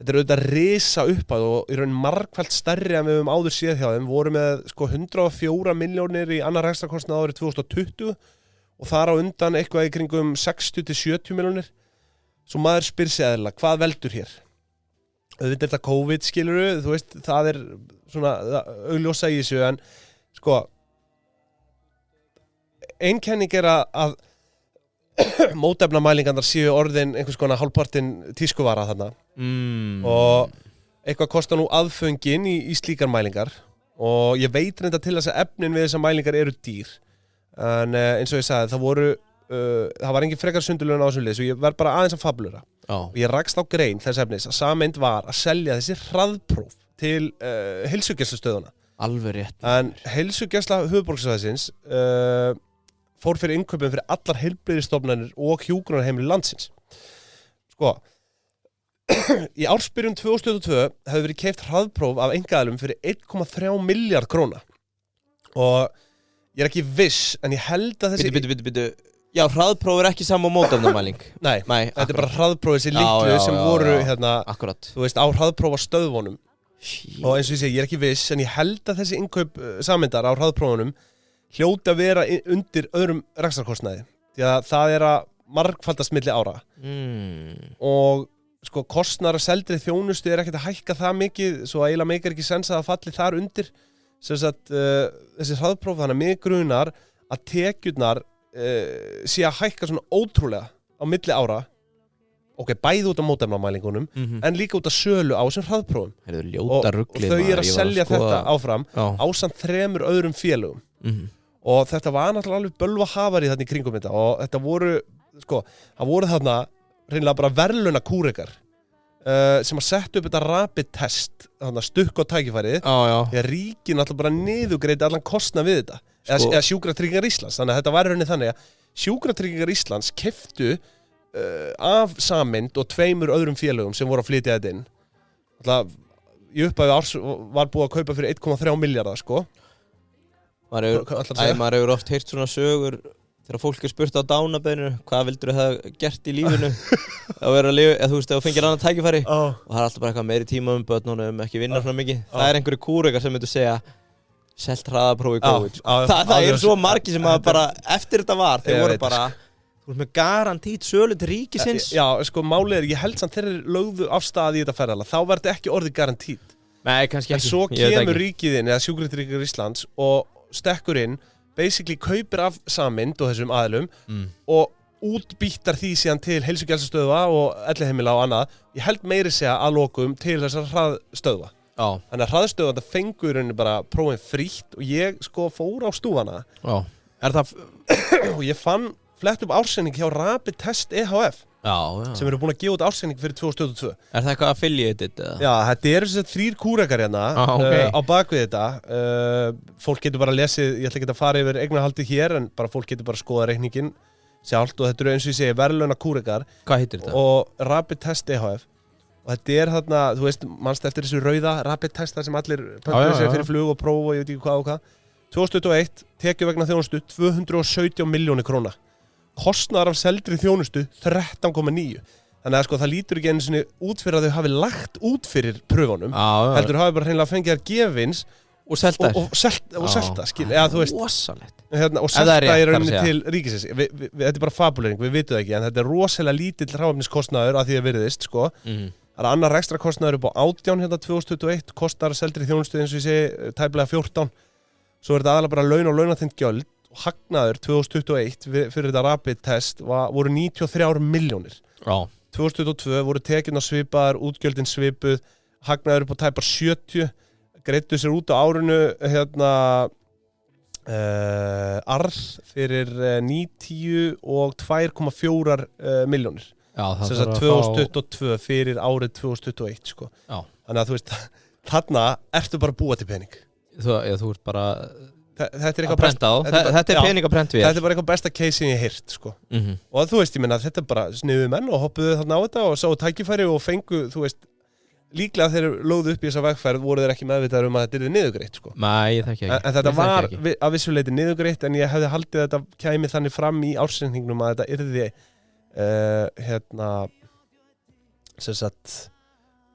Þetta er auðvitað risa uppað og í raun margfalt stærri en við höfum áður séð hjá þeim. Voru með sko 104 milljónir í annar rekstrakostnað árið 2020 og þar á undan eitthvað í kringum 60-70 milljónir. Svo maður spyr sig eðlilega, hvað veldur hér? Auðvitað er þetta COVID, skilurðu, þú veist, það er svona augljósa í þessu en sko ein kenning er að mótefnamælingarnar séu orðin einhvers konar hálfpartinn tískuvara þarna og eitthvað kostar nú aðföngin í slíkar mælingar og ég veit reynda til þess að efnin við þessar mælingar eru dýr en eins og ég sagði það var engin frekar sundurlaun á þessum lið svo ég verð bara aðeins að fabulera og ég rakst á grein þess efnis að sameind var að selja þessi hraðpróf til heilsugæslustöðuna alveg rétt en heilsugæsla höfuðborgarsvæðisins fór fyrir innkaupum fyrir allar heilbrigðisstofnanir og hjúkrunarheimili landsins. Sko, Í ársbyrjun 2022 hefur verið keypt hraðpróf af einkaaðilum fyrir 1,3 miljard króna og ég er ekki viss en ég held að þessi Bitu. Já, hraðpróf ekki sama mótefnamæling. Nei, þetta er bara hraðpróf þessi litlu sem voru hérna, akkurat. Þú veist, á hraðprófastöðvunum og eins og ég segi, ég er ekki viss en ég held að þessi innkaup sameindar á hraðprófunum hljóti að vera undir öðrum rekstrarkostnaði því að það er að margfaldast milli ára og sko kostnaðar að seldri þjónustu er ekkert að hækka það mikið svo að eiginlega meikar ekki sens að það falli þar undir sem sagt þessi hraðpróf þannig að mig grunar að tekjurnar sé að hækka svona ótrúlega á milli ára bæði út af mótefnamælingunum en líka út af sölu á þessum hraðprófum og þau eru að selja þetta áfram ásamt 3 öðrum félögum og þetta var náttúrulega alveg bölva hafari þarna í kringum þetta og þetta voru það voru þarna reynilega bara verðlauna kúrekar sem að setja upp þetta rapid test þarna stukk á tækifærið því að ríkin náttúrulega bara niðurgreiddi allan kostnað við þetta eða Sjúkratryggingar Íslands þannig að þetta var rauninni þannig að Sjúkratryggingar Íslands keyptu af sameind og 2 öðrum félögum sem voru að flytja þetta inn alltaf í upphafi árs var búið að kaupa fyrir 1,3 milljarða sko maður hefur oft heyrt svona sögur þegar fólk spurt á dánabeinu hvað vildur það gert í lífinu að vera að lifa, eða þú veist, ef þú fengir annað tækifæri og það er alltaf bara eitthvað meiri tíma börnunum ekki vinna svona mikið, það er einhverju kúrekar sem myndu segja selt hraðapróf í COVID það er svo margir sem að bara eftir þetta var, þeir voru bara þú veist með garantít sölu til ríkisins já, sko málið er, ég held samt þeir lögðu af stað í þetta ferðalag, þá var þetta ekki orðið garantít nei, kannski ekki, en svo kemur ríkiðinn eða Sjúkratryggingar Íslands og stekkur inn basically kaupir af sameind og þessum aðilum og útbýttar því síðan til heilsugæslustöðva og elliheimila og annað ég held meiri segja að lokum til þessar hraðstöðva þannig að hraðstöðva þetta fengur henni bara prófin frítt og ég sko fór á stúfana er það og ég fann flett upp ársending hjá Rapid Test EHF sem eru búin að gefa út ársending fyrir 2022 er það eitthvað affiliated? Já, þetta eru þess að 3 kúrekar hérna á bakvið þetta fólk getur bara að lesið, ég ætla ekki að fara yfir eignarhaldið hér en bara fólk getur bara að skoða reikningin sjálft og þetta eru eins og ég segi verðlauna kúrekar hvað heitir þetta? Og Rapid Test EHF og þetta er þarna, þú veist, manst eftir þessu rauða Rapid Test þar sem allir pöntuðu sig fyrir flug og próf og ég veit ekki hvað og hvað 2021 tekið vegna þjónustu 217 milljónir króna kostnaðar af seldri þjónustu 13,9 þannig að sko það lítur ekki einu sinni út fyrir að þau hafi lagt út fyrir pröfunum heldur hafi bara hreinlega fengið þær gefins og selta eða þú veist og selta í rauninni til ríkisins þetta er bara fabulering, við vitum það ekki en þetta er rosalega lítill hráefniskostnaður að því að virðist sko það er annar ekstra kostnaður upp á 18 hérna 2021 kostnaðar af seldri þjónustu eins og ég segi tæplega 14 svo er þetta aðalega bara laun og launatengt gjöld og hagnaður 2021 fyrir þetta rapid test voru 93 milljónir 2022 voru tekin á svipaðar útgjöldin svipuð hagnaður upp á tæpar 70 greiddu sér út á árinu hérna arð fyrir 90 og 2,4 milljónir sem sagt 2022 fyrir árið 2021 sko þannig að þú veist þarna ertu bara að búa til pening þú ert bara þetta er eitthvað besta þetta er pening að prenta við þetta er bara eitthvað besta case sem ég heyrt sko og þú veist ég menna þetta er bara sniðu menn og hoppuðu þarna á þetta og sáu tækifæri og fengu þú veist líklega þeir lögðu upp í þessa vegferð voru þeir ekki meðvitaður að þetta yrði niðurgreitt sko nei ég þekki ekki en þetta var að vissu leyti niðurgreitt en ég hefði haldið að þetta kæmi þannig fram í ársreikningnum að þetta yrði hérna sem sagt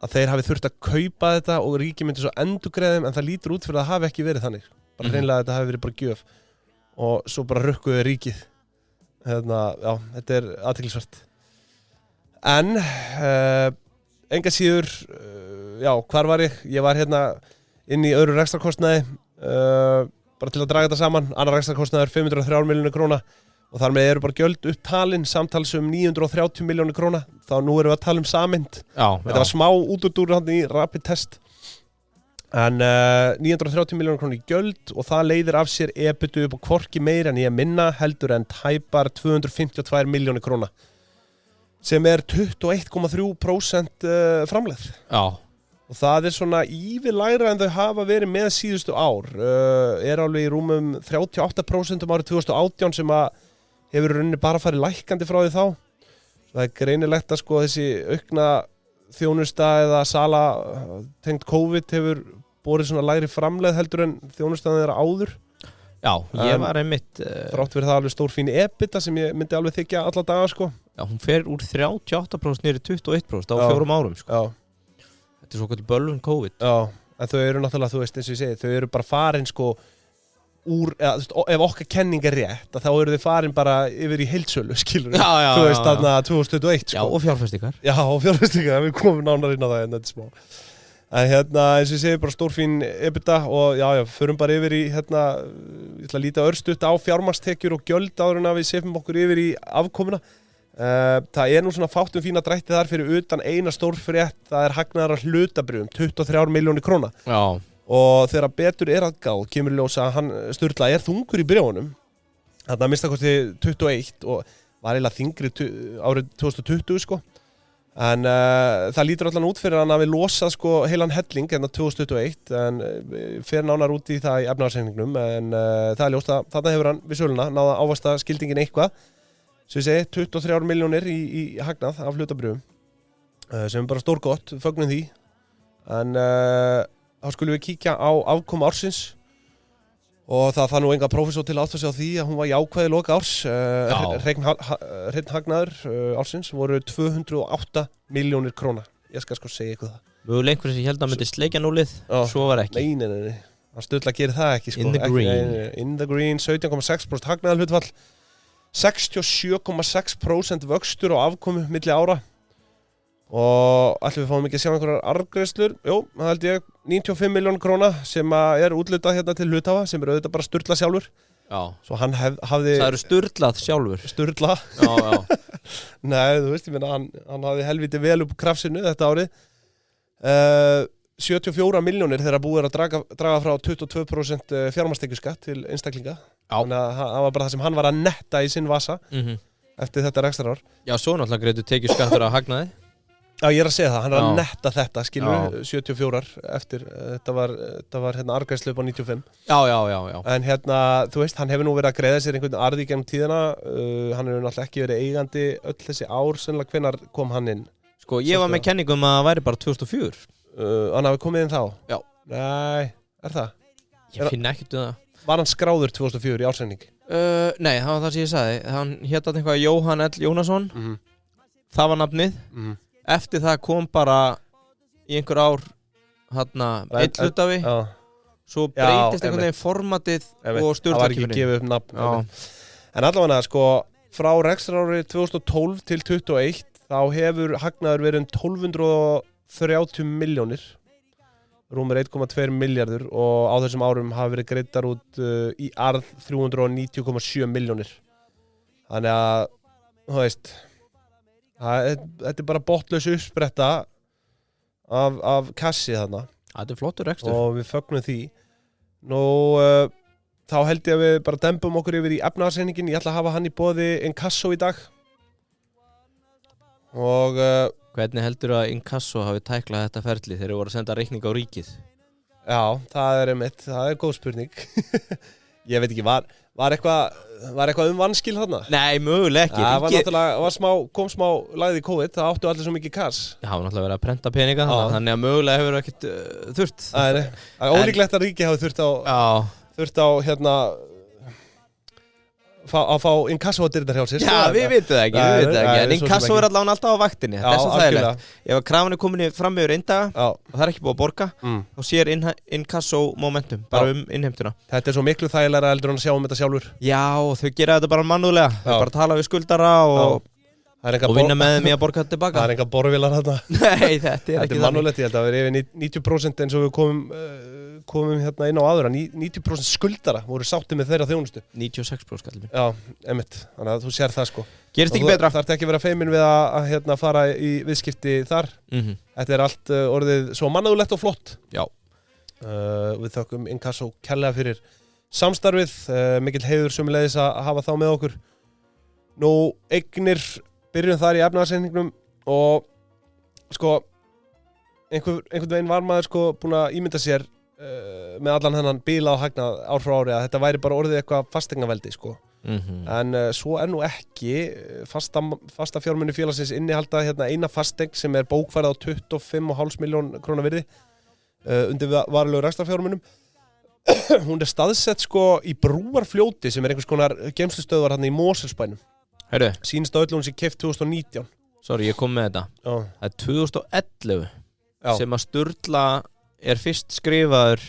að þeir hafi þurft að kaupa þetta og ríki myndi svo endurgreiðum en það lítur út fyrir að það hafi ekki verið þannig bara hreinlega þetta hafi verið bara gjöf og svo bara rukkuði ríkið hérna, já, þetta er athyglisvert en enga síður já, hvar var ég? Ég var hérna inn í öðru rekstrarkostnaði bara til að draga þetta saman annar rekstrarkostnaður 503 milljónir króna og þar með eru bara gjöld upptalin samtals 930 milljónir króna þá nú erum við að tala sameind þetta var smá útúrdúr hann í rapid test en 930 milljónir krónur í gjöld og það leiðir af sér EBITDA upp á hvorki meira en ég minna heldur en tæpar 252 milljónir króna sem er 21,3% framlegð og það er svona ívilægra en þau hafa verið með síðustu ár er alveg í rúmum 38% árið 2018 sem að hefur rauninni bara farið lækkandi frá því þá það er greinilegt að sko þessi aukna þjónusta eða sala tengt COVID hefur borið svona lægri framleið heldur en þjónustaðan þeirra áður. Já, ég var einmitt þrátt fyrir það alveg stór fín EBITDA sem ég myndi alveg þykja alla daga sko. Já, hún fer úr 38% niður í 21% á 4 árum sko. Já. Þetta svo kvöldi bölvun COVID. Já, en þau eru náttúrulega, þú veist eins og ég segi, þau eru bara farin sko úr, ef okkar kenning er rétt, þá eru þau farin bara yfir í heildsölu, skilur Já, þú veist þarna 2021 sko. Já, og fjárfestingar. Já, og fjárfestingar, við komum nánar inn á það en þetta er smá. En eins og ég segi bara stórfín EBITDA og já, förum bara yfir í ég ætla að líta örstutt á fjármagnstekjur og gjöld áður en að við sefum okkur yfir í afkomuna. Það er nú svona fátum fína drætti þar fyrir utan eina stór frétt, það er hagnaðar af hlutabrifum, 23 milljónir króna. Já. Og þegar betur er að gáð, kemur í ljós að hann Sturla er þungur í bréfunum. Þarna mista kosti 21 og var eiginlega þyngri árið 2020 sko. En það lítur allan út fyrir hann að við losa sko heilan helling enna 2021 en fer nánar út í það í efnahagsreikningnum en það er ljóst að þarna hefur hann við söluna náða ávasta skildingin eitthvað sem við segi 23 milljónir í hagnað af hlutabrifum sem er bara stórgott, fögnum því en þá skulum við kíkja á afkomu ársins og það nú enga prófessor til að átta sig á því að hún var jákvæð í lok árs hreinn hagnaður ársins voru 208 milljónir króna ég skal sko segja ykkur það Mögulega einhverjum sem held að myndi sleikja núlið svo var ekki Nei, hann Sturla gerir það ekki sko. In the green In the green, 17,6% hagnaðar hlutfall 67,6% vöxtur á afkomu milli ára og allir við fáum ekki að sjá einhverjar arðgreiðslur það held ég 95 milljónir króna sem er útlutað hérna til hluthafa sem er auðvitað bara Sturla sjálfur svo hann hafði Það eru Sturlað sjálfur Sturla Já Nei, þú veist, ég meina hann hafði helviti vel upp krafsinu þetta árið 74 milljónir þegar búið að draga frá 22% fjármagnstekjuskatt til einstaklinga þannig að það var bara það sem hann var að netta í sinn vasa eftir þetta rekstrarár Já, svo náttúrulega greitur tekjuskattur að hagnaði Já, ég er að segja það, hann er að netta þetta, skilur 74 eftir, þetta var hérna arðgreiðslu upp á 95 Já En hérna, þú veist, hann hefur nú verið að greiða sér einhvern arði í gegnum tíðina hann hefur náttúrulega ekki verið eigandi öll þessi ár, sennilega hvenær kom hann inn Sko, ég var með kenningum að það væri bara 2004 Hann hafi komið inn þá? Já Nei, er það? Ég finn ekkert um það Var hann skráður 2004 í ársreikning? Nei, það var það sem ég sagði hann hét að eitthvað Jóhann L. Jónasson Það var nafnið Eftir það kom bara í einhver ár einn hlutafi svo breytist einhvern veginn formatið og stjórnarkjöfurinn Það var ekki gefið upp nafn En allavega sko frá rekstrarári 2012 til 2021 þá hefur hagnaður verið 1230 milljónir rúmur 1,2 milljarður og á þessum árum hafa verið greiddar út í arð 390,7 milljónir Þannig að þú veist Þetta er bara botlaus uppspretta af kassi þarna Þetta er flottur rekstur og við fögnum því Nú, þá held ég að við bara dembum okkur yfir í efnahagsreikningin Ég ætla að hafa hann í boði Inkasso í dag og Hvernig heldur að Inkasso hafi tæklað þetta ferli þegar þeir voru að senda reikning á ríkið? Já, það er einmitt, það er góð spurning Ég veit ekki, var eitthvað vanskil þarna? Nei, mögulega ekki Það var náttúrulega, kom smá lagði í COVID, það áttu allir svo mikið kass Já, það var náttúrulega verið að prenta peninga þannig að mögulega hefur ekkert þurft Það er ólíklegt að ríki hafi þurft á hérna að fá Inkasso á dyrnar hjá sér Já, við vitum það ekki, en Inkasso er allavega alltaf á vaktinni Þetta er svo þægilegt Ef krafan er komin fram yfir eindaga og það er ekki búið að borga þá sér Inkasso momentum bara innheimtuna Þetta er svo miklu þægilegra heldur en að sjá þetta sjálfur Já, þau gera þetta bara mannúðlega Þau bara tala við skuldara og vinna með þeim í að borga þetta tilbaka Það er enga borvilar þarna Nei, þetta er ekki mannúðlegt, ég held að það er yfir 90% eins og við komum hérna inn á aðra 90% skuldara voru sáttið með þeirra þjónustu 96% allir Já, einmitt, þannig að þú sér það sko Gerist ekki betra Það þarf ekki að vera feimin við að hérna, fara í viðskipti þar Þetta er allt orðið svo mannúðlegt og flott Já Við þökkum Inkasso kærlega fyrir samstarfið mikill heiður sömuleiðis að hafa þá með okkur Nú, eignir byrjum þar í efnahagsreikningnum og sko einhvern veginn var maður sko búin að ímynda sér með allan hennan bíla og hagnað ár frá ári að þetta væri bara orðið eitthvað fasteignaveldi sko en svo nú ekki fasta fjármuni félagsins innihalda hérna eina fasteign sem bókfærð á 25,5 milljón króna virði undir varanlegu rekstrarfjármunum. Hún staðsett sko í Brúarfljóti sem einhvers konar geymslustöðvar hérna í Mosfellsbænum. Heyrðu, sýnist á öllu hún sé keypt 2019. Sorry, ég kom með þetta. Það 2011 sem að Sturla fyrst skrifaður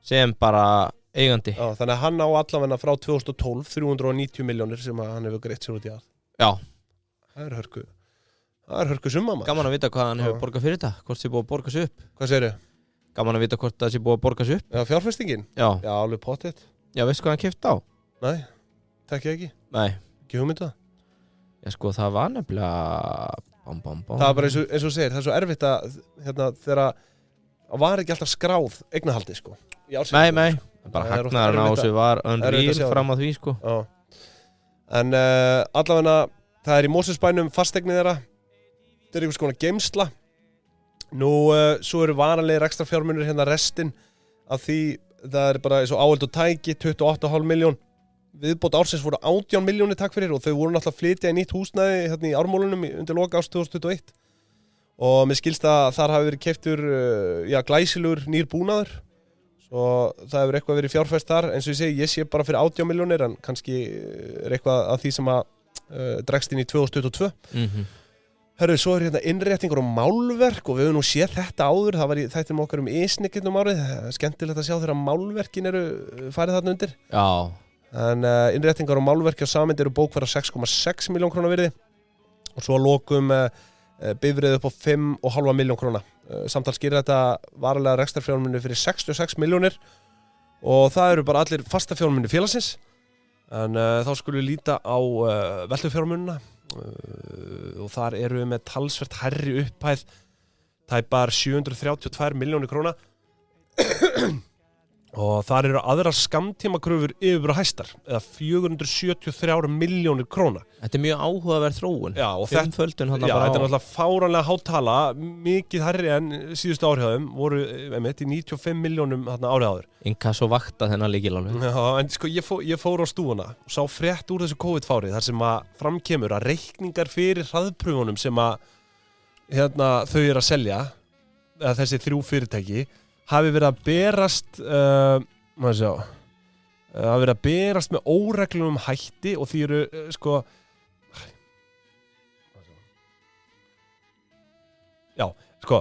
sem bara eigandi. Já, þannig að hann á allavegna frá 2012 390 milljónir sem að hann hefur greitt sér út í að. Já. Það hörku summa maður. Gaman að vita hvað hann hefur borgað fyrir þetta, hvort það sé búið að borga sig upp. Hvað segirðu? Gaman að vita hvort það sé búið að borga sig upp. Já, fjárfestingin? Já. Já, alveg pottet. Já, veistu hvað hann keypti á? Nei, tekki ekki. Nei. Ekki hugmyndu það? Já, sko, það var nefnilega... Það var bara eins og segir, það svo erfitt að, hérna, þegar að var ekki alltaf skráð eignahaldi, sko. Nei. Bara hagnaðurinn á þessu var unreal fram að því, sko. Já. En allavegna, það í Mosfellsbænum fasteignið þeirra. Þetta einhvers konar geymsla. Nú, svo varanlegir ekstra fjármunir hérna restin af því það bara eins og áhald og tæki 28,5 milljón. Viðbót ársins voru 18 milljónir takk fyrir og þau voru náttúrulega að flytja í nýtt húsnæði hérna í Ármúlunum undir loka árs 2021. Og mér skilst að þar hafi verið keyptur glæsilegur nýr búnaður. Svo það hefur eitthvað verið fjárfest þar. Eins og ég segi, ég sé bara fyrir 18 milljónir en kannski eitthvað af því sem að dregst inn í 2022. Hörru, svo hérna innréttingur og málverk og við höfum nú séð þetta áður. Það var í þættinum okkar Ísnikinn árið. Skemmtilegt að sjá þegar málverkin farið þarna undir. Já. En innréttingar og málverki á sameind bókfærð á 6,6 milljón króna virði og svo lokum bifreið upp á 5,5 milljón króna. Samtals gerir þetta varanlega rekstrarfjármuni fyrir 66 milljónir og það bara allir fasta fjármuni félagsins. En þá skulum við líta á veltufjármunina og þar við með talsvert hærri upphæð tæpar 732 milljónir króna. Og þar aðrar skammtímakröfur yfir á hæstar eða 473 milljónir króna. Þetta mjög áhugaverð þróun. Já, og þetta er náttúrulega fáránlega hátala, mikið hærri en síðustu árhjáðum voru í 95 milljónum árið áður. Inkasso vakta þennan lykil alveg. Já, en sko ég fór á stúfuna og sá frétt úr þessu COVID-fári þar sem að framkemur að reikningar fyrir hraðpröfunum sem að þau að selja, eða þessi 3 fyrirtæki hafi verið að berast hafi verið að berast með óreglunum hætti og því sko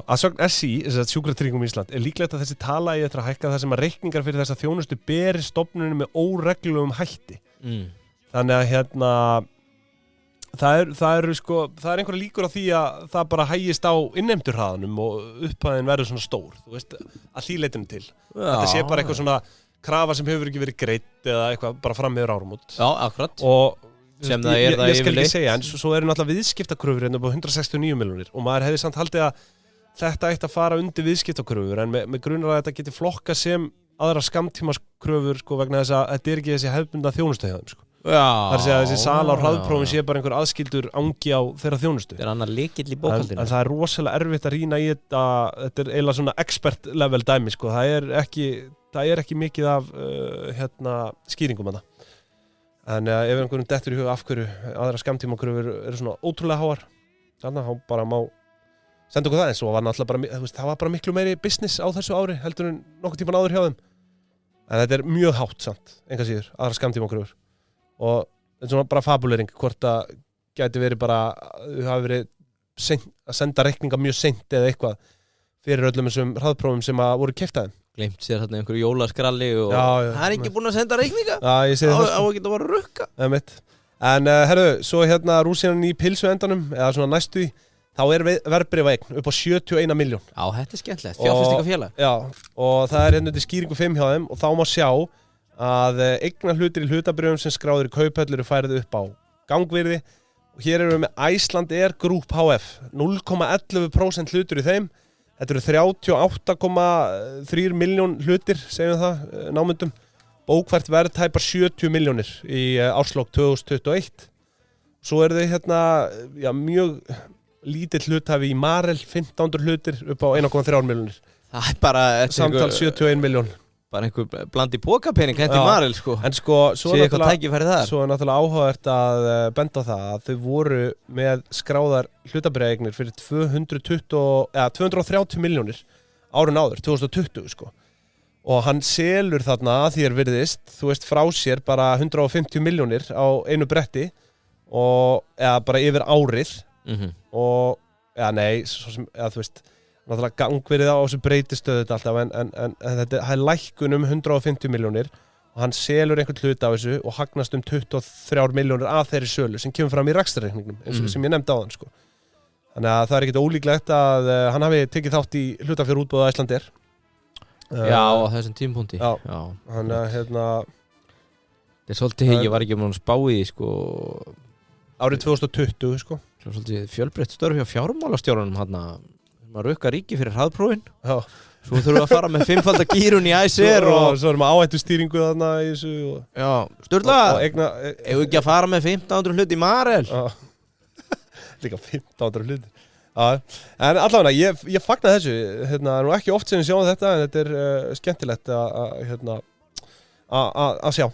að sögn SÍ, Sjúkratryggingum Ísland, líklegt að þessi tala eftir að hækka þar sem að reikningar fyrir þessa þjónustu beri stofnunum með óreglunum hætti. Þannig að það einhverja líkur á því að það bara hægist á innheimtuhraðanum og upphæðin verður svona stór, þú veist, að því leitinu til. Þetta sé bara eitthvað svona krafa sem hefur ekki verið greitt eða eitthvað bara fram meður áramót. Já, akkurat. Og sem það ég skal yfirleitt. Ekki segja, en svo náttúrulega viðskiptakröfur hérna upp á 169 milljónir og maður hefði samt haldið að þetta ætti að fara undir viðskiptakröfur en með grunar að þetta geti flokka sem aðra skammtímaskröfur sko vegna þess að þetta ekki þessi hefðbundna þjónustu hjá þeim sko. Það að þessi sala á hraðprófin sé bara einhver aðskildur angi á þeirra þjónustu. Þetta annar lykill í bókhaldinu. En það rosalega erfitt að rýna í þetta eiginlega svona expert level dæmi sko. Það ekki mikið af skýringum að það. En ef einhverjum dettur í huga af hverju aðra skammtímakröfur svona ótrúlega háar, þannig að bara má senda okkur það eins og það var bara miklu meiri business á þessu ári heldur en nokkuð tíman áður hjá þeim. En þetta mjög hátt samt, enga síður, aðra skammtímakröfur. Og þetta svona bara fabulering hvort það gæti verið bara þau hafi verið að senda reikninga mjög seint eða eitthvað fyrir öllum þessum hraðprófum sem að voru keypt að þeim. Glemt sér hérna einhverju jólaskralli og það ekki búin að senda reikninga. Já, ég segi það. Á að geta bara að rukka. En herru, svo rúsínan í pilsu endanum eða svona næstu í þá verðbréfaeign upp á 71 milljón. Já, þetta skemmtilegt. Fjárfestingafélag. Já, og það hérna undir skýringu 5 hjá þeim og þá má sjá að eignarhlutir í hlutabréfum sem skráður í kauphöll færið upp á gangvirði og hér við með Iceland Air Group HF 0,11% hlutur í þeim. Þetta eru 38,3 miljón hlutir, segjum það, námyndum. Bókfært verð tæpar 70 milljónir í árslok 2021. Svo þau mjög lítill hluthafi í Marel, 1500 hlutir upp á 1,3 milljónir. Það bara... Samtal 71 miljón. bara einhver blandi pókapening hendi Marel sko. En sko, svo er náttúrulega áhugavert að benda á það að þau voru með skráðar hlutabréfaeignir fyrir 230 milljónir árun áður, 2020 sko. Og hann selur þarna að því virðist, þú veist, frá sér bara 150 milljónir á einu bretti og eða bara yfir árið og þú veist náttúrulega gangverið á þessu breytistöðu þetta alltaf en þetta er lækkun 150 milljónir og hann selur einhvern hlut af þessu og hagnast 23 milljónir af þeirri sölu sem kemur fram í rekstrarreikningnum eins og sem ég nefndi áðan sko. Þannig að það er ekkert ólíklegt að hann hafi tekið þátt í hlutafjárútboði Icelandair. Já, á þessum tímapunkti. Já. Þannig að þetta er svolítið, ég var ekki um að spá í sko árið 2020 sko. Svolítið fjölbreytt störf hjá fjármálastjórunum maður rukka ríki fyrir hraðprófin. Já. Svo þurfum við að fara með 5-falda gírun í ICR og svo erum við áhættu stýringu þarna í þessu og... Já, Sturla, hefur ekki að fara með 1500 hlut í Marel? Já. Líka 1500 hlut. Já, en allavega, ég fagna þessu, nú ekki oft sem ég sjá þetta, en þetta er skemmtilegt að sjá.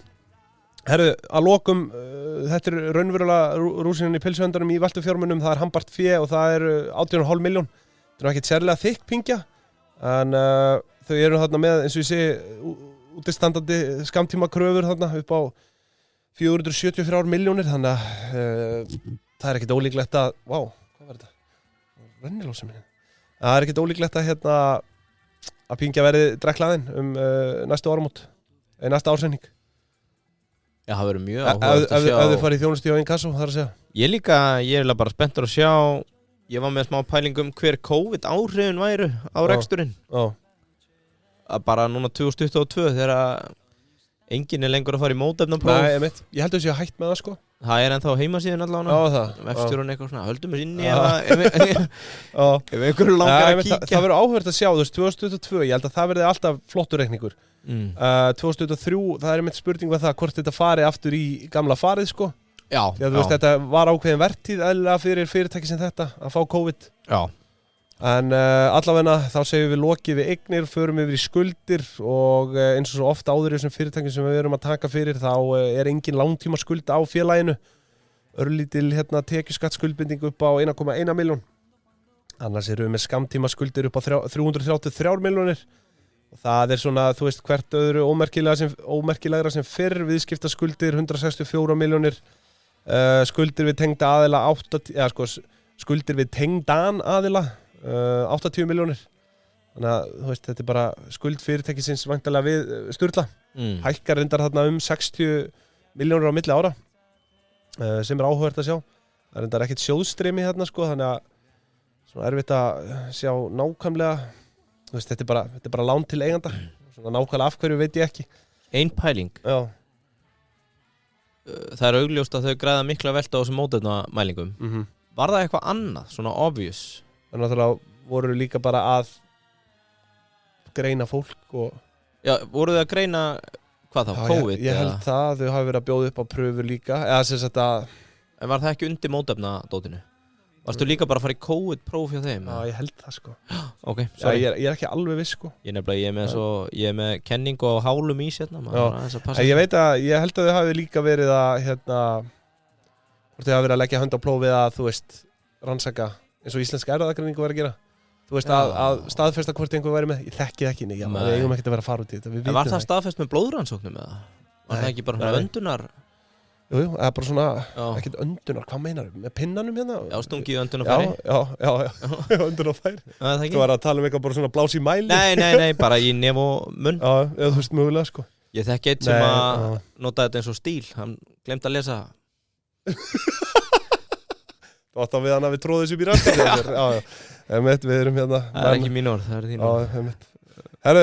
Herru, að lokum, þetta er raunverulega rúsinin í pilsuhöndanum í veltufjármunum, það er handbært fé og það er 18,5 milljón. Þetta er ekkert sérlega þykk pingja, en þau eru þarna með, eins og ég segi, útistandandi skammtíma kröfur þarna upp á 474 milljónir, þannig að það er ekkert ólíklegt að, hvað var þetta? Rennilósum minni. Það er ekkert ólíklegt að pingja verið drekklaðinn næstu áramót, næsta ársending. Já, það verður mjög áhugavert að sjá. Ef þið farið í þjónustu á Inkasso, það er að segja. Ég er bara spenntur að sjá, ég var með smá pælingum hver COVID áhrifin væru á reksturinn. Já. Að bara núna 2022 þegar enginn er lengur að fara í mótefnapróf. Nei, ég held að sé að hætt með það sko. Það er ennþá heimasíðan allavega. Já, það. Vefstjórun eitthvað svona, höldum við inni ef einhverju langar að kíkja. Það verður áhugavert að sjá, þú veist, 2022, ég held að það verði alltaf flottur reikningur. 2023, það er einmitt spurning með það hvort þetta fari aftur í gamla farið sko. Já. Því að þú veist, þetta var ákveðin vertíð eðlilega fyrir fyrirtæki sem þetta að fá COVID. Já. En allavegna þá segjum við lokið við eignir, förum yfir í skuldir og eins og svo ofta áður í þessum fyrirtækjum sem við erum að taka fyrir þá er engin langtíma skuld á félaginu. Örlítil tekjuskattskuldbinding upp á 1,1 milljón. Annars erum við með skammtíma skuldir upp á 333 milljónir. Og það er svona, þú veist, hvert öðru ómerkilegra sem fyrr, viðskiptaskuldir 164 milljónir, skuldir við tengda aðila skuldir við tengdan aðila 80 milljónir. Þannig að, þú veist, þetta er bara skuld fyrirtækisins væntanlega við Sturla. Hækkar reyndar þarna 60 milljónir á milli ára, sem er áhugavert að sjá. Það er reyndar ekkert sjóðstreymi þarna, sko, þannig að svona erfitt að sjá nákvæmlega. Þú veist, þetta er bara lán til eiganda. Svona nákvæmlega af hverju veit ég ekki. Ein pæling. Já. Það er augljóst að þau græða mikla velta á þessum mótefnamælingum. Var það eitthvað annað, svona obvious? Þannig að það voru líka bara að greina fólk og... Já, voru þau að greina, hvað þá, COVID? Ég held það, þau hafi verið að bjóða upp á pröfur líka. Eða sem sagt að... En var það ekki undir mótefnadótinu? Varstu líka bara að fara í COVID-próf hjá þeim? Já, ég held það sko. Ok, sorry. Ég er ekki alveg viss sko. Ég er með kenningu á hálum ís hérna. Ég veit að, ég held að þau hafi líka verið að, hvort þau hafi verið að leggja hönd á plófið að, þú veist, rannsaka, eins og íslenska erfðagreiningu var að gera. Þú veist, að staðfesta hvort einhver væri með. Ég þekki það ekki, við eigum ekkert að vera að fara út í þetta. En var það staðfest með blóðrannsóknum eða? Var það ekki bara öndunar? Jú, eða bara svona, ekkert öndunar, hvað meinar þau? Með pinnanum hérna? Já, stungið öndunarfæri. Já, öndunarfæri. Þú var að tala um eitthvað bara svona blás í mæli? Nei, bara í nef og munn. Já, þú veist, mögulega sko. Ég þekki eitt sem að nota þetta eins og stíl, hann glemt að lesa. Þú átt að við hann að við tróðum þessu upp í rættin. Já, við erum hérna. Það er ekki mín orð, það er þín orð. Herru,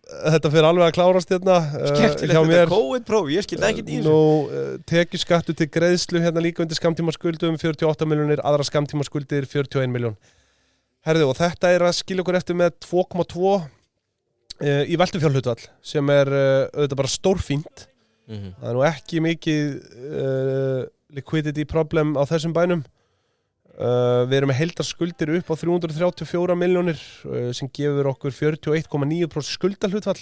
þetta fyrir alveg að klárast hérna skemmtilegt þetta COVID-próf, ég skildi ekki í þessu. Nú tekjuskattur til greiðslu hérna líka undir skammtímaskuldum 48 milljónir, aðra skammtímaskuldir 41 miljón. Herðu, og þetta er að skilja okkur eftir með 2,2 í veltufjárhlutfall sem er auðvitað bara stórfínt. Það er nú ekki mikið liquidity problem á þessum bænum. Við erum með heildarskuldir upp á 334 milljónir sem gefur okkur 41,9% skuldahlutfall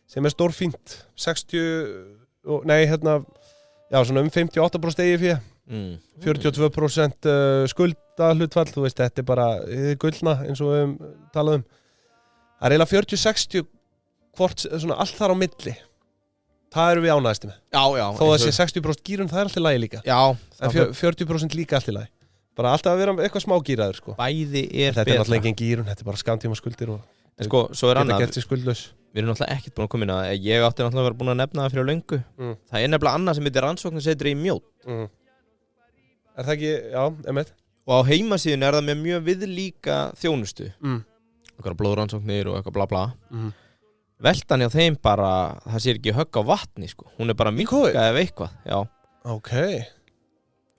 sem stórfínt 58% eigið fé 42% skuldahlutfall, þú veist, þetta bara gullna eins og við talaðum. Það eiginlega 40-60 hvort, svona allt þar á milli. Það eru við ánægðasti með. Já. Þó það sé 60% gýrun, það alltaf lagi líka. Já. En 40% líka alltaf lagi. Bara alltaf að vera eitthvað smá gýraður, sko. Bæði þetta betra. Þetta náttúrulega engin gýrun, þetta bara skamtíma skuldir og sko, svo annað. Geta gert sér skuldlaus. Við erum náttúrulega ekkert búin að koma inn að ég átti náttúrulega að vera búin að nefna það fyrir löngu. Það nefnilega annað sem heitir rannsóknarsetri í Mjódd. Það ekki, já, einmitt. Og á heimasíðunni það með mjög viðlíka þjónustu. Eitthvað blóðrannsóknir og eitthvað bla bla. Veltan hjá þeim bara, það sér ekki högg á vatni, sko. Hún bara minnka ef eitthvað, já. Ok.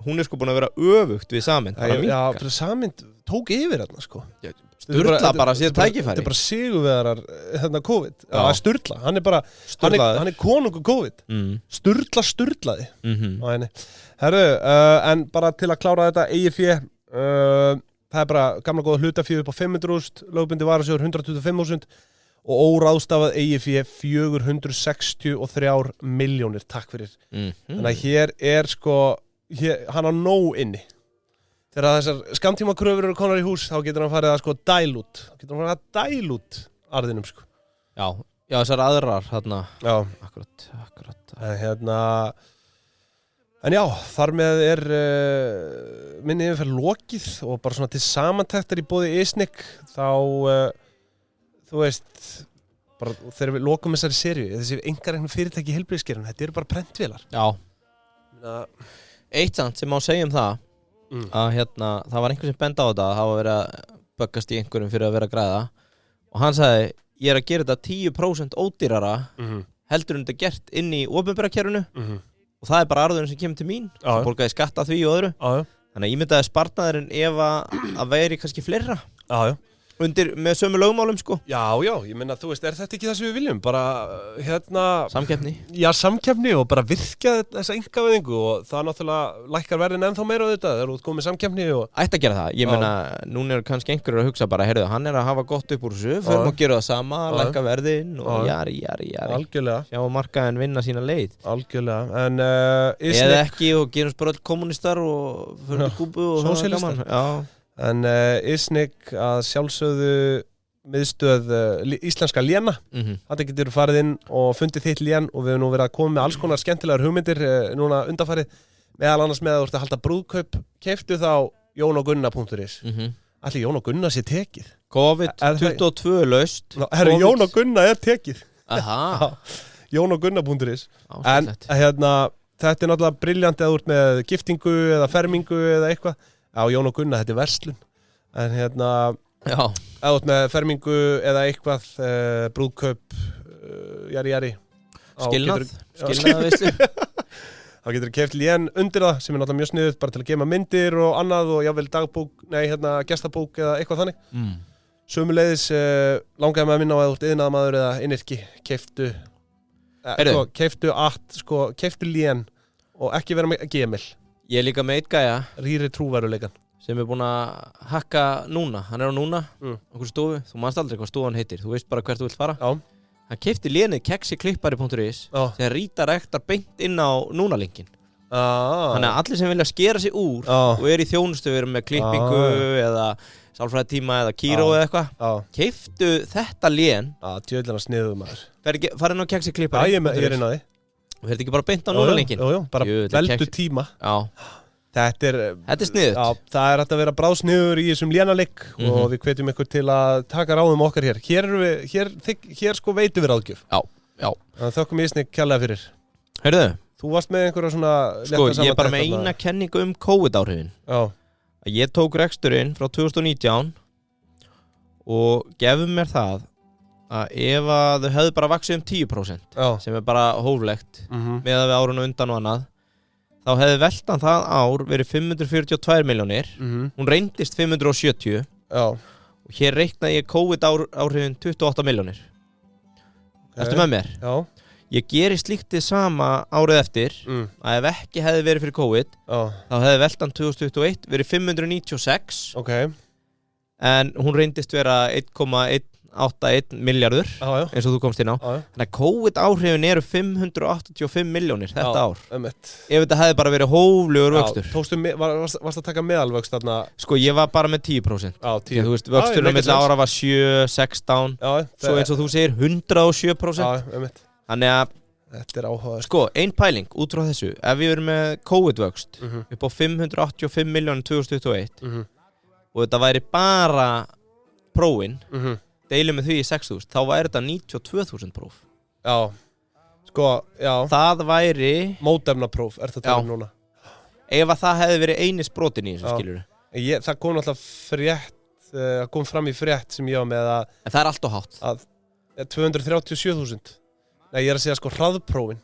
Hún sko búin að vera öfugt við Samind, bara minnka. Já, bara Samind tók yfir þarna, sko. Sturla bara síðan tækifæri. Þetta bara sigurvegarar þarna COVID. Já, Sturla, hann bara, hann konungur COVID. Sturlaði. Herru, en bara til að klára þetta eigið fé, það bara gamla góða hlutafé upp á 500.000, lögbundi varasjóður 125.000 og óráðstafað eigið fé 463 milljónir, takk fyrir. Þannig að hér sko, hann á nóg inni. Þegar þessar skamtíma kröfur eru konar í hús, þá getur hann farið að sko dælút. Þá getur hann farið að dælút arðinum, sko. Já, þessar aðrar, þarna. Já. Akkurat. En já, þar með minni yfirferð lokið og bara svona til samantektar í boði ISNIC, þá, þú veist, bara þegar við lokum þessari seríu, þessi einkareknu fyrirtæki í heilbrigðisgeiranum, þetta eru bara prentvélar. Já. Eitt samt sem má segja það, að það var einhver sem benda á þetta, það var verið að böggast í einhverjum fyrir að vera að græða og hann sagði, ég að gera þetta 10% ódýrara heldur en þetta gert inn í opinbera kerfinu og það bara arðurinn sem kemur til mín sem borgaði skatta því og öðru þannig að ég myndi að sparnaðurinn ef að veri kannski fleira undir með sömu lögmálum, sko. Já, ég meina, þú veist, þetta ekki það sem við viljum? Bara, samkeppni. Já, samkeppni og bara virkja þessa einkavæðingu og það náttúrulega lækkar verðin ennþá meira á þetta, þegar þú komið samkeppni og... Ætti að gera það. Ég meina, núna kannski einhverjur að hugsa bara, heyrðu, hann að hafa gott upp úr þessu, förum að gera það sama, lækka verðin og jari. Algjörlega. Sjá markaðinn vinna sína leið. Algjörlega, en... Eða ekki og gerum bara öll kommunistar og förum til Kúbu og það gaman. En ISNIC að sjálfsögðu miðstöð íslenska léna. Þetta getur farið inn og fundið þitt lén og við hefum nú verið að koma með alls konar skemmtilegar hugmyndir núna undanfarið. Meðal annars með að þú ert að halda brúðkaup, keyptu þá jónogunna.is. Ætli Jón og Gunna sé tekið. COVID-22 laust. Jón og Gunna tekið. Jónogunna.is. En þetta náttúrulega brilljant eða þú ert með giftingu eða fermingu eða eitthvað. Já, Jón og Gunna, þetta verslun. En eða út með fermingu eða eitthvað, brúðkaup, jari. Skilnað veislu. Þá getur keypt lén undir það, sem náttúrulega mjög sniðugt, bara til að geyma myndir og annað og jável dagbók, gestabók eða eitthvað þannig. Sömuleiðis langaði maður að minna á að þú ert iðnaðarmaður eða innirki, keyptu lén og ekki vera með gemil. Ég er líka með eitt gæja rýri trúveruleikan sem er búin að hakka núna, hann er á núna okkur stofu, þú manst aldrei hvað stofan heitir þú veist bara hvert þú vilt fara hann keypti lénið kexiklippari.is sem rítar ektar beint inn á núna-linkin þannig að allir sem vilja skera sig úr og er í þjónustu við erum með klippingu eða sálfræðitíma eða kíró eða eitthvað keyptu þetta lén djöðlana sniðum maður farið ná kexiklippari ég er inn á því og þetta ekki bara beint á núna-linkin bara veldu tíma þetta er sniðut það er hægt að vera bráðsniður í þessum lénaleik og við hvetjum ykkur til að taka ráðum okkar hér sko veitum við ráðgjöf þökkum ISNIC kærlega fyrir heyrðu þú varst með einhverja svona sko ég er bara með eina kenningu COVID-áhrifin að ég tók reksturinn frá 2019 og gefum mér það að ef að þau hefðu bara vaxið 10% sem er bara hóflegt með að við árunum undan og annað þá hefði veltan það ár verið 542 milljónir hún reyndist 570 og hér reiknaði ég COVID áhrifin 28 milljónir Ertu með mér? Já Ég geri slíktið sama árið eftir að ef ekki hefði verið fyrir COVID þá hefði veltan 2021 verið 596 en hún reyndist vera 1,181 milljarður eins og þú komst inn á þannig að COVID áhrifin eru 585 milljónir þetta ár ef þetta hefði bara verið hóflegur vöxtur Varst að taka meðalvöxt þarna? Sko ég var bara með 10% Þú veist, vöxturinn á milli ára var 7, 16 svo eins og þú segir 107% Þannig að þetta er áhugaður Sko, ein pæling út frá þessu ef við erum með COVID-vöxt upp á 585 milljónir 2021 og þetta væri bara prófin deilum með því í 6.000 þá væri þetta 92.000 próf Sko, Það væri mótefnapróf, þetta núna Ef að það hefði verið eini sprotin í þessu skilur Það kom náttúrulega frétt það kom fram í frétt sem ég var með En það er allt og hátt 237.000 Nei, ég er að segja sko hraðprófin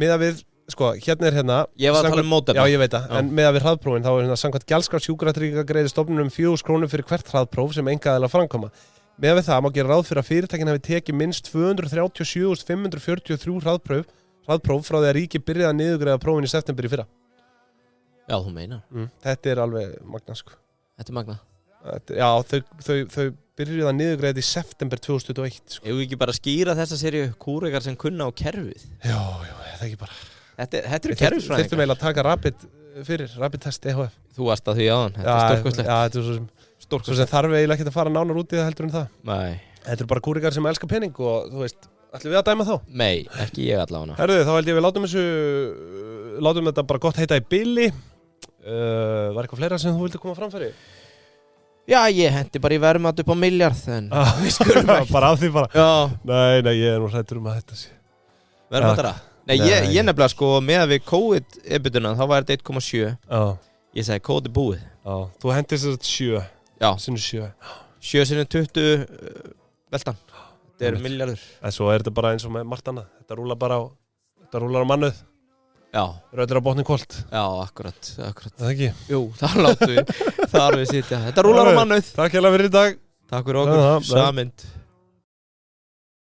miðað við Sko, hérna Ég var að tala mótefna Já, ég veit það, en meðan við hraðprófin þá er samkvæmt gjaldskrár sjúkratrygginga greiðir stofnunum 4 krónur fyrir hvert hraðpróf sem einkaaðilar framkvæma. Meðan við það má gera ráð fyrir að fyrirtækin hafi tekið minnst 237.543 hraðpróf frá því að ríki byrjaði að niðurgreiða prófin í september í fyrra. Já, þú meinar. Þetta er alveg magna, sko. Þetta er magna. Já, þau byrjaði að niðurgreiða í september 2021, sko. Ef við ekki bara skýra þessa seríu kúrekar sem kunna á kerfið. Já, það ekki bara. Þetta eru kerfisfræðingar. Þurftum eiginlega að taka rapid test EHF. Þú varst að því áðan, þetta er stórkostlegt. Já, þetta er svo sem þarf eiginlega ekki að fara nánar út í það heldur en það. Nei. Þetta eru bara kúrikar sem elskar pening og þú veist, ætlum við að dæma þá? Nei, ekki ég allavega. Herðu, þá held ég við látum þetta bara gott heita í bili. Var eitthvað fleira sem þú vildi koma framfæri? Já, ég hendi bara í verðmat upp á milljarð en við skulum ekki. Bara af því bara? Já. Nei, ég er nú hræddur að þetta sé. Verðmatara? Nei, ég nefnilega sko með við COVID-ebituna þá var þetta 1,7 Ég segi COVID er búið Þú hendist þetta 7 Já, sinnum 7 7 sinnum 20 veltan Þetta er milljarður En svo er þetta bara eins og með margt annað Þetta rúlar á mannuð Já Rauður á botnin kolt Já, akkurat Það ekki? Jú, þar látum við Þar við sitja Þetta rúlar á mannuð Takk hérlega fyrir í dag Takk fyrir okkur, samint